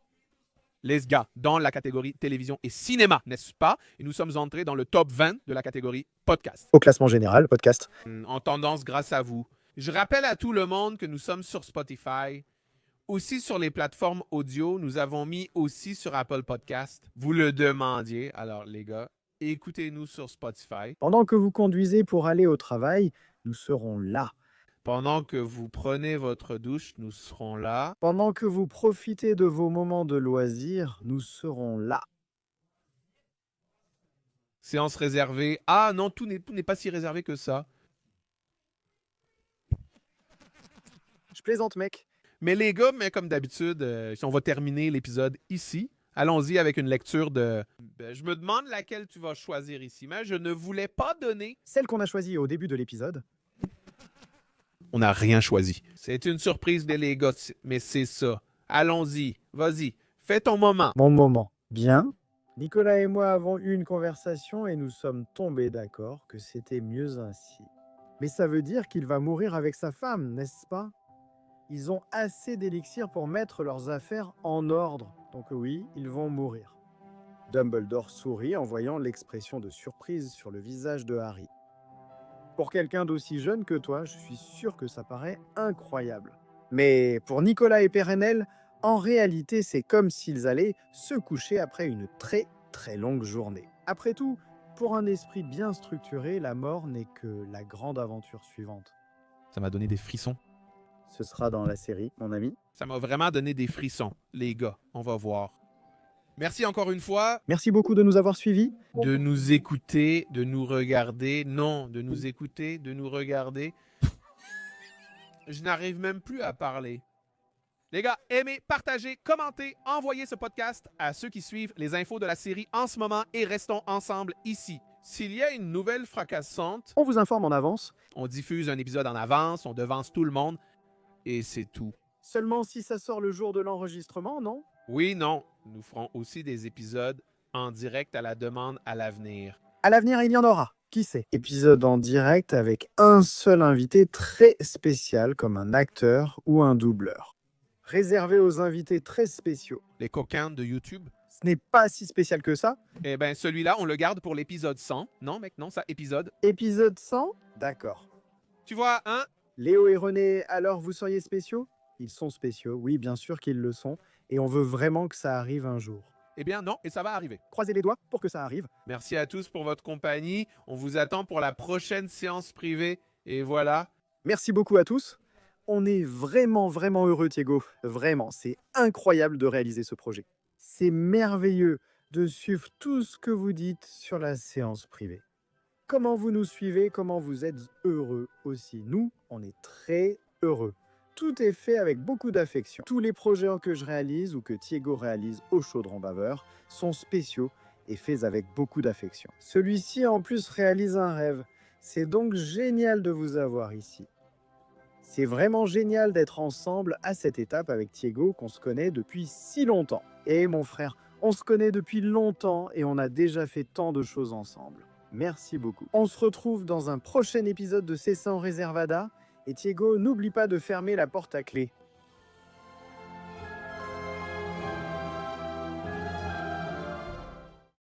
Les gars, dans la catégorie télévision et cinéma, n'est-ce pas? Et nous sommes entrés dans le top 20 de la catégorie podcast. Au classement général, podcast. En tendance grâce à vous. Je rappelle à tout le monde que nous sommes sur Spotify, aussi sur les plateformes audio. Nous avons mis aussi sur Apple Podcast. Vous le demandiez. Alors les gars, écoutez-nous sur Spotify. Pendant que vous conduisez pour aller au travail, nous serons là. Pendant que vous prenez votre douche, nous serons là. Pendant que vous profitez de vos moments de loisirs, nous serons là. Séance réservée. Ah non, tout n'est pas si réservé que ça. Je plaisante, mec. Mais les gars, mais comme d'habitude, si on va terminer l'épisode ici, allons-y avec une lecture de... je me demande laquelle tu vas choisir ici, mais je ne voulais pas donner... Celle qu'on a choisie au début de l'épisode. On n'a rien choisi. C'est une surprise les gars, mais c'est ça. Allons-y, vas-y, fais ton moment. Mon moment. Bien. Nicolas et moi avons eu une conversation et nous sommes tombés d'accord que c'était mieux ainsi. Mais ça veut dire qu'il va mourir avec sa femme, n'est-ce pas? Ils ont assez d'élixir pour mettre leurs affaires en ordre. Donc oui, ils vont mourir. Dumbledore sourit en voyant l'expression de surprise sur le visage de Harry. Pour quelqu'un d'aussi jeune que toi, je suis sûr que ça paraît incroyable. Mais pour Nicolas et Perenelle, en réalité, c'est comme s'ils allaient se coucher après une très très longue journée. Après tout, pour un esprit bien structuré, la mort n'est que la grande aventure suivante. Ça m'a donné des frissons. Ce sera dans la série, mon ami. Ça m'a vraiment donné des frissons, les gars. On va voir. Merci encore une fois Merci beaucoup de nous avoir suivis. de nous écouter, de nous regarder. Non, de nous écouter, de nous regarder. Je n'arrive même plus à parler. Les gars, aimez, partagez, commentez, envoyez ce podcast à ceux qui suivent les infos de la série en ce moment et restons ensemble ici. S'il y a une nouvelle fracassante, On vous informe en avance, on diffuse un épisode en avance, on devance tout le monde et c'est tout. seulement si ça sort le jour de l'enregistrement, non? Oui, non, nous ferons aussi des épisodes en direct à la demande à l'avenir. À l'avenir, il y en aura. Qui sait? Épisode en direct avec un seul invité très spécial comme un acteur ou un doubleur. Réservé aux invités très spéciaux. Les coquins de YouTube? Ce n'est pas si spécial que ça. Eh bien, celui-là, on le garde pour l'épisode 100. Non, mec, non, ça, épisode. Épisode 100? D'accord. Tu vois, hein? Léo et René, alors vous seriez spéciaux? Ils sont spéciaux, oui, bien sûr qu'ils le sont. Et on veut vraiment que ça arrive un jour. Eh bien, non, et ça va arriver. Croisez les doigts pour que ça arrive. Merci à tous pour votre compagnie. On vous attend pour la prochaine séance privée. Et voilà. Merci beaucoup à tous. On est vraiment, vraiment heureux, Thiago. Vraiment, c'est incroyable de réaliser ce projet. C'est merveilleux de suivre tout ce que vous dites sur la séance privée. Comment vous nous suivez, comment vous êtes heureux aussi. Nous, on est très heureux. Tout est fait avec beaucoup d'affection. Tous les projets que je réalise ou que Thiago réalise au Chaudron Baveur sont spéciaux et faits avec beaucoup d'affection. Celui-ci en plus réalise un rêve. C'est donc génial de vous avoir ici. C'est vraiment génial d'être ensemble à cette étape avec Thiago qu'on se connaît depuis si longtemps. Et mon frère, on se connaît depuis longtemps et on a déjà fait tant de choses ensemble. Merci beaucoup. On se retrouve dans un prochain épisode de C100 Reservada. Et Thiago, n'oublie pas de fermer la porte à clé.